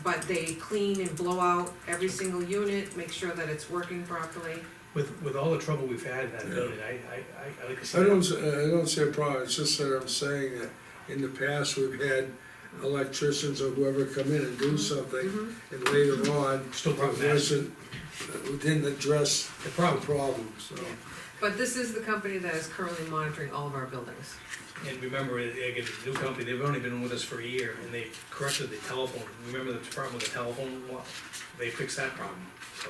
Speaker 3: But they clean and blow out every single unit, make sure that it's working properly.
Speaker 1: with all the trouble we've had in that building, I like to see.
Speaker 2: I don't see a problem, it's just that I'm saying that in the past, we've had electricians or whoever come in and do something,
Speaker 3: Mhm.
Speaker 2: and later on,
Speaker 1: Still
Speaker 2: it
Speaker 1: problematic.
Speaker 2: didn't address
Speaker 1: The
Speaker 2: the
Speaker 1: problem,
Speaker 2: problem, so.
Speaker 3: But this is the company that is currently monitoring all of our buildings.
Speaker 1: and remember, again, the new company, they've only been with us for a year, and they corrected the telephone. Remember the problem with the telephone? Well, they fixed that problem, so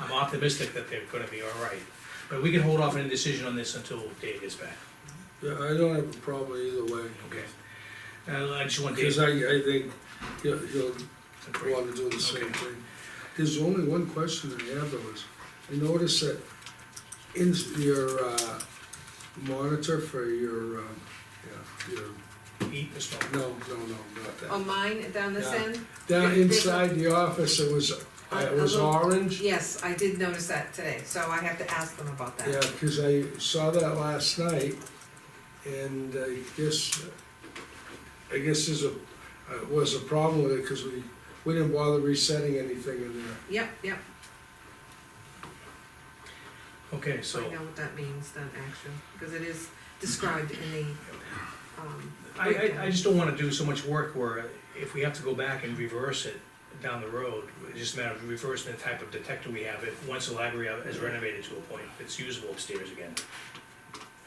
Speaker 1: I'm optimistic that they're gonna be all right. But we can hold off any decision on this until Dave gets back,
Speaker 2: Yeah, I don't have a problem either way.
Speaker 1: okay? I just want Dave
Speaker 2: Because I think he'll
Speaker 1: to agree.
Speaker 2: wanna do the same
Speaker 1: Okay.
Speaker 2: thing. There's only one question I have though, is, I noticed that in your, monitor for your,
Speaker 1: Eat the smoke.
Speaker 2: no, not
Speaker 3: Oh,
Speaker 2: that.
Speaker 3: mine down this
Speaker 2: Yeah.
Speaker 3: end?
Speaker 2: Down
Speaker 3: There's
Speaker 2: inside the office, it was
Speaker 3: A little-
Speaker 2: orange.
Speaker 3: Yes, I did notice that today, so I have to ask them about that.
Speaker 2: Yeah, cause I saw that last night, and I guess there's was a problem with it, cause we didn't bother resetting anything in there.
Speaker 3: Yep,
Speaker 1: Okay, so,
Speaker 3: I know what that means, that action, because it is described in the,
Speaker 1: I just don't wanna do so much work where if we have to go back and reverse it down the road, it's just a matter of reversing the type of detector we have, once the library is renovated to a point, it's usable upstairs again.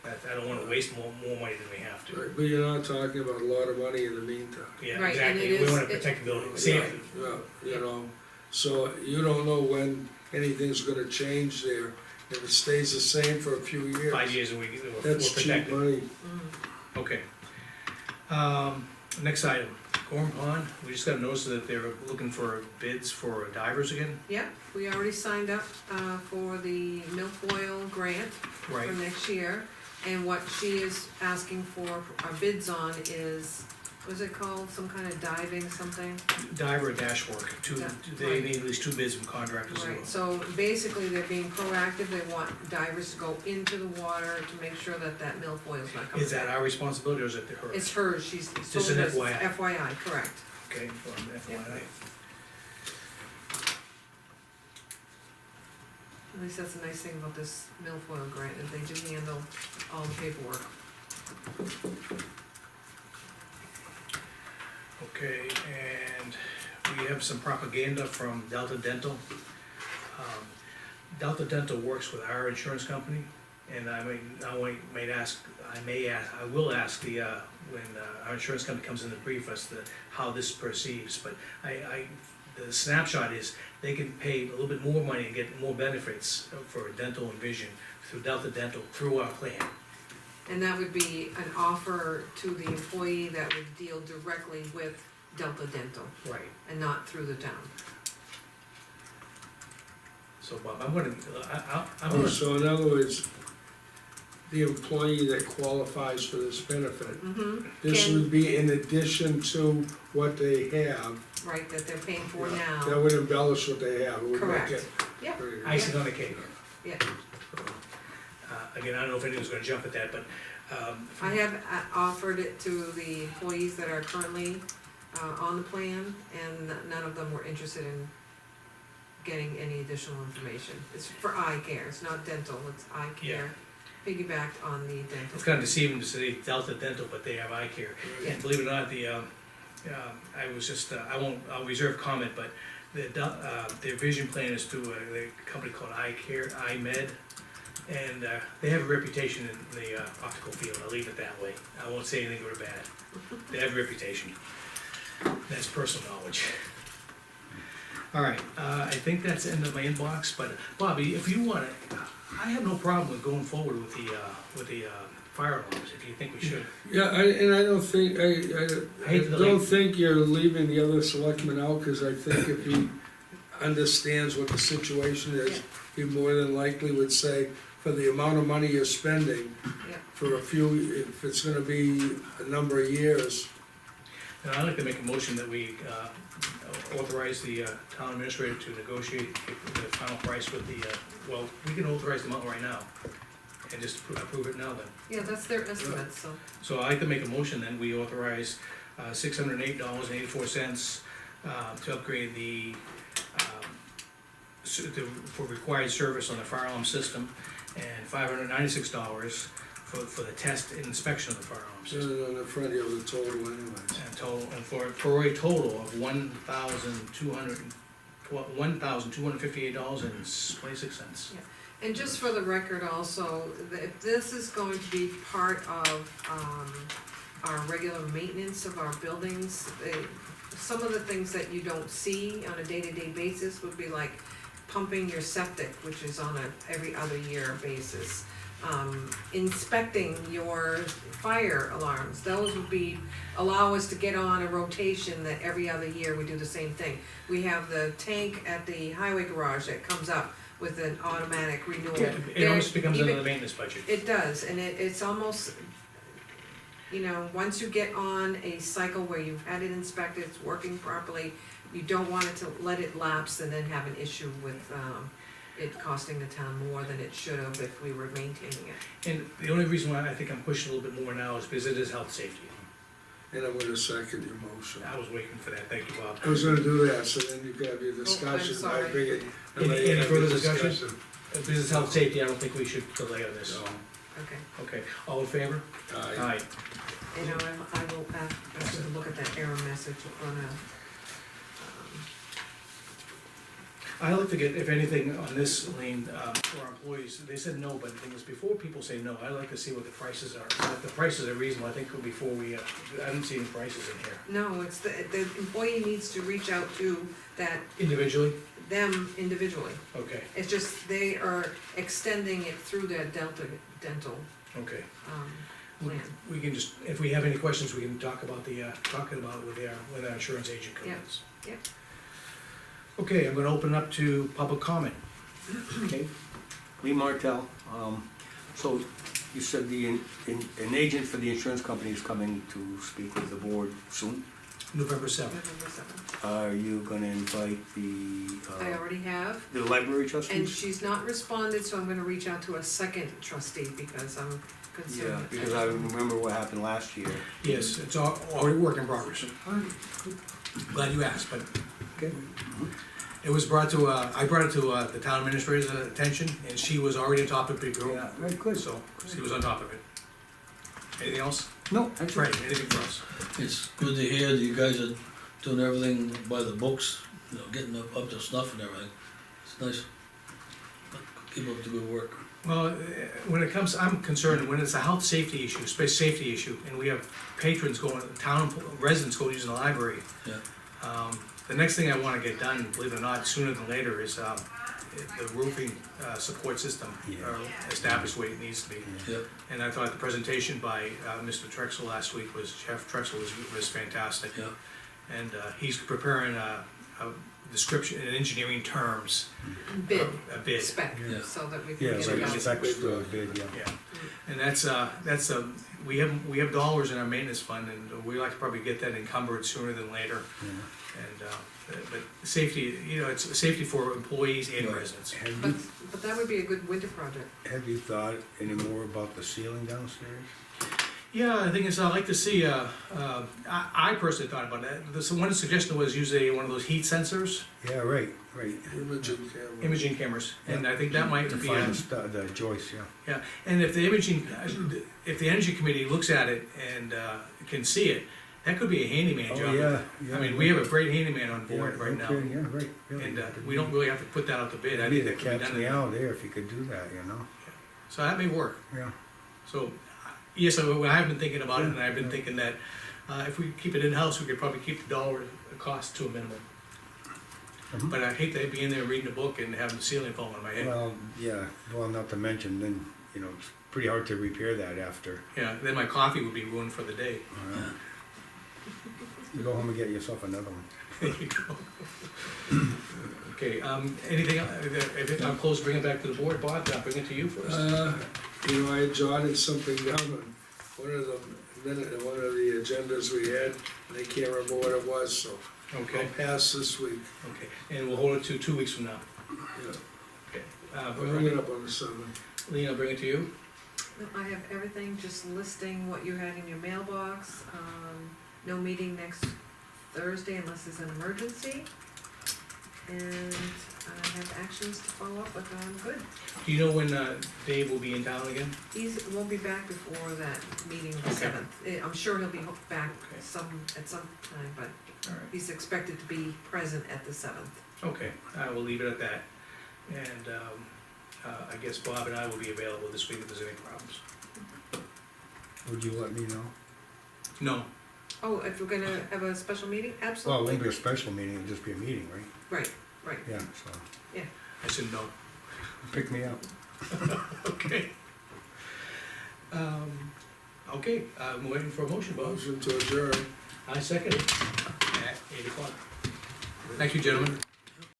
Speaker 1: I don't wanna waste more money than we have to.
Speaker 2: Right, but you're not talking about a lot of money in the meantime.
Speaker 1: Yeah,
Speaker 3: Right, and
Speaker 1: exactly,
Speaker 3: it
Speaker 1: we
Speaker 3: is-
Speaker 1: wanna protect the building, safety.
Speaker 2: Yeah, you know, so you don't know when anything's gonna change there. If it stays the same for a few years,
Speaker 1: 5 years and we're
Speaker 2: that's cheap
Speaker 1: protected.
Speaker 2: money.
Speaker 3: mm,
Speaker 1: Okay. Next item, Gorm Pond, we just got a notice that they're looking for bids for divers again,
Speaker 3: yep, we already signed up, for the milfoil grant
Speaker 1: right?
Speaker 3: for next year. And what she is asking for our bids on is, what's it called, some kind of diving something?
Speaker 1: Diver dash work,
Speaker 3: Yeah,
Speaker 1: they
Speaker 3: right.
Speaker 1: need at least 2 bids from contractors.
Speaker 3: Right, so basically they're being proactive, they want divers to go into the water to make sure that that milfoil's not coming.
Speaker 1: Is that our responsibility or is it hers?
Speaker 3: It's hers, she's.
Speaker 1: Just an
Speaker 3: told us it's
Speaker 1: FYI.
Speaker 3: FYI, correct.
Speaker 1: Okay, well, FYI.
Speaker 3: At least that's a nice thing about this milfoil grant, is they do handle all the paperwork.
Speaker 1: Okay, and we have some propaganda from Delta Dental. Delta Dental works with our insurance company, and I will ask the, when our insurance company comes in to brief us, how this perceives, but the snapshot is, they can pay a little bit more money and get more benefits for dental and vision through Delta Dental, through our plan.
Speaker 3: And that would be an offer to the employee that would deal directly with Delta Dental
Speaker 1: Right.
Speaker 3: and not through the town.
Speaker 1: So Bob, I'm gonna, I'm
Speaker 2: Oh,
Speaker 1: gonna,
Speaker 2: so in other words, the employee that qualifies for this benefit,
Speaker 3: Mm-hmm.
Speaker 2: this
Speaker 3: Can-
Speaker 2: would be in addition to what they have.
Speaker 3: Right, that they're paying for
Speaker 2: That
Speaker 3: now.
Speaker 2: would embellish what they have, it would make
Speaker 3: Correct.
Speaker 2: it.
Speaker 3: Yep.
Speaker 2: very-
Speaker 1: icing on the cake.
Speaker 3: Yeah,
Speaker 1: Again, I don't know if anyone's gonna jump at that, but,
Speaker 3: I have offered it to the employees that are currently, on the plan, and none of them were interested in getting any additional information. It's for eye care, it's not dental, it's eye care, piggybacked on the dental.
Speaker 1: it's kind of deceiving to say Delta Dental, but they have eye care. And believe it or not, I'll reserve comment, but their vision plan is through a company called Eye Care, iMed. And they have a reputation in the optical field, I'll leave it that way. I won't say anything good or bad. They have a reputation. That's personal knowledge. All right, I think that's the end of my inbox, but Bobby, if you want to, I have no problem with going forward with the fire alarms, if you think we should.
Speaker 2: Yeah, and I don't think, I
Speaker 1: hate to
Speaker 2: don't
Speaker 1: delay.
Speaker 2: think you're leaving the other selectmen out, cause I think if he understands what the situation is, he more than likely would say, for the amount of money you're spending,
Speaker 3: Yeah.
Speaker 2: for if it's gonna be a number of years,
Speaker 1: And I'd like to make a motion that we authorize the town administrator to negotiate the final price with the, well, we can authorize the amount right now, and just approve it now then.
Speaker 3: Yeah, that's their estimate, so,
Speaker 1: So I'd like to make a motion, then we authorize $608.84 to upgrade for required service on the fire alarm system, and $596 for the test and inspection of the fire alarm system.
Speaker 2: on the front of the total anyways.
Speaker 1: And for a total of $1,258.26.
Speaker 3: and just for the record also, if this is going to be part of, our regular maintenance of our buildings, some of the things that you don't see on a day-to-day basis would be like pumping your septic, which is on a every other year basis. Inspecting your fire alarms, those would be, allow us to get on a rotation that every other year we do the same thing. We have the tank at the highway garage that comes up with an automatic renewal.
Speaker 1: Yeah, it almost becomes
Speaker 3: Even-
Speaker 1: another maintenance budget.
Speaker 3: It does, and it's almost, once you get on a cycle where you've had it inspected, it's working properly, you don't want it to let it lapse and then have an issue with, it costing the town more than it should have if we were maintaining it.
Speaker 1: And the only reason why I think I'm pushing a little bit more now is because it is health safety.
Speaker 2: And I'm gonna second your motion.
Speaker 1: I was waiting for that, thank you, Bob.
Speaker 2: I was gonna do that, so then you can have your discussion, I
Speaker 3: sorry.
Speaker 2: figured.
Speaker 1: Any further discussion? If this is health safety, I don't think we should delay on this.
Speaker 2: So,
Speaker 3: Okay,
Speaker 1: Okay, all in favor?
Speaker 2: aye.
Speaker 3: I will ask you to look at that error message on
Speaker 1: I like to get, if anything, on this, Lean, for our employees, they said no, but the thing is, before people say no, I like to see what the prices are. If the prices are reasonable, I think before we, I didn't see any prices in here.
Speaker 3: no, it's the employee needs to reach out to
Speaker 1: Individually?
Speaker 3: them individually.
Speaker 1: Okay,
Speaker 3: It's just, they are extending it through their Delta Dental,
Speaker 1: okay.
Speaker 3: plan.
Speaker 1: We can just, if we have any questions, we can talk about it with our insurance agent
Speaker 3: Yeah,
Speaker 1: comes.
Speaker 3: yeah.
Speaker 1: Okay, I'm gonna open up to public comment.
Speaker 5: Okay, Lee Martell, so you said an agent for the insurance company is coming to speak with the board soon?
Speaker 1: November 7th.
Speaker 3: November 7th.
Speaker 5: Are you gonna invite
Speaker 3: I already have,
Speaker 5: the library
Speaker 3: and
Speaker 5: trustees?
Speaker 3: she's not responded, so I'm gonna reach out to a second trustee because I'm
Speaker 5: Yeah,
Speaker 3: concerned.
Speaker 5: because I remember what happened last year.
Speaker 1: Yes, it's already work in progress. Glad you asked, but,
Speaker 5: Okay.
Speaker 1: It was brought to, I brought it to, the town administrator's attention, and she was already on top of it, girl.
Speaker 5: Yeah, very good.
Speaker 1: So, she was on top of it. Anything else?
Speaker 5: No, that's
Speaker 1: Right, anything for us?
Speaker 4: It's good to hear that you guys are doing everything by the books, you know, getting up to snuff and everything. It's nice. Keep up the good work.
Speaker 1: Well, when it comes, I'm concerned, when it's a health safety issue, space safety issue, and we have patrons going, town residents go using the library.
Speaker 4: Yeah.
Speaker 1: The next thing I wanna get done, believe it or not, sooner than later, is, the roofing, support system, or established the way it needs to be.
Speaker 4: Yep.
Speaker 1: And I thought the presentation by, Mr. Trexel last week Jeff Trexel was fantastic.
Speaker 4: Yeah.
Speaker 1: And, he's preparing a description in engineering terms,
Speaker 3: Bid,
Speaker 1: a bid.
Speaker 3: spec,
Speaker 4: Yeah.
Speaker 3: so that we
Speaker 5: Yeah,
Speaker 3: can get
Speaker 5: like
Speaker 3: it out.
Speaker 5: specs for a bid, yeah.
Speaker 1: Yeah, and that's, we have dollars in our maintenance fund, and we like to probably get that encumbered sooner than later. And, but safety, you know, it's safety for employees and
Speaker 5: Right.
Speaker 1: residents.
Speaker 3: But that would be a good winter project.
Speaker 5: Have you thought any more about the ceiling downstairs?
Speaker 1: Yeah, the thing is, I like to see, I personally thought about that, the one suggestion was use one of those heat sensors,
Speaker 5: Yeah, right.
Speaker 2: Imaging camera.
Speaker 1: imaging cameras, and I think that might
Speaker 5: To
Speaker 1: be,
Speaker 5: find the joist, yeah.
Speaker 1: yeah, and if the imaging, if the energy committee looks at it and, can see it, that could be a handyman job.
Speaker 5: Oh, yeah.
Speaker 1: I mean, we have a great handyman on board right now,
Speaker 5: Okay, yeah, right, really.
Speaker 1: and, we don't really have to put that out to bid. I
Speaker 5: Maybe
Speaker 1: think
Speaker 5: the
Speaker 1: that could be
Speaker 5: cat's
Speaker 1: done in-
Speaker 5: meow there if you could do that, you know?
Speaker 1: So that may work.
Speaker 5: Yeah.
Speaker 1: So, yes, I've been thinking about it, and I've been thinking that, if we keep it in-house, we could probably keep the dollar cost to a minimum.
Speaker 5: Mhm.
Speaker 1: But I hate to be in there reading a book and having the ceiling fall on my head.
Speaker 5: Well, yeah, well, not to mention, then, you know, it's pretty hard to repair that after.
Speaker 1: Yeah, then my coffee would be ruined for the day.
Speaker 5: You go home and get yourself another one.
Speaker 1: There you go. Okay, anything, if I'm close, bring it back to the board, Bob, I'll bring it to you first.
Speaker 2: You know, I jotted something down on one of the agendas we had, and I can't remember what it was, so
Speaker 1: Okay,
Speaker 2: I'll pass this week.
Speaker 1: okay, and we'll hold it to 2 weeks from now.
Speaker 2: Yeah.
Speaker 1: Okay.
Speaker 2: I'll bring it up on the seventh.
Speaker 1: Lean, I'll bring it to you.
Speaker 3: I have everything, just listing what you had in your mailbox, no meeting next Thursday unless there's an emergency. And I have actions to follow up with, I'm good.
Speaker 1: Do you know when, Dave will be in town again?
Speaker 3: Won't be back before that meeting, the
Speaker 1: Okay.
Speaker 3: 7th. I'm sure he'll be back
Speaker 1: Okay.
Speaker 3: at some time, but
Speaker 1: All right.
Speaker 3: he's expected to be present at the 7th.
Speaker 1: Okay, I will leave it at that. And, I guess Bob and I will be available this week if there's any problems.
Speaker 5: Would you let me know?
Speaker 1: No,
Speaker 3: Oh, if we're gonna have a special meeting?
Speaker 5: Well, it
Speaker 3: Absolutely.
Speaker 5: won't be a special meeting, it'll just be a meeting, right?
Speaker 3: Right, right.
Speaker 5: Yeah, so,
Speaker 1: I said no.
Speaker 5: pick me up.
Speaker 1: Okay. Okay, I'm waiting for a motion, Bob.
Speaker 2: Motion to adjourn.
Speaker 1: I second it at 8 o'clock. Thank you, gentlemen.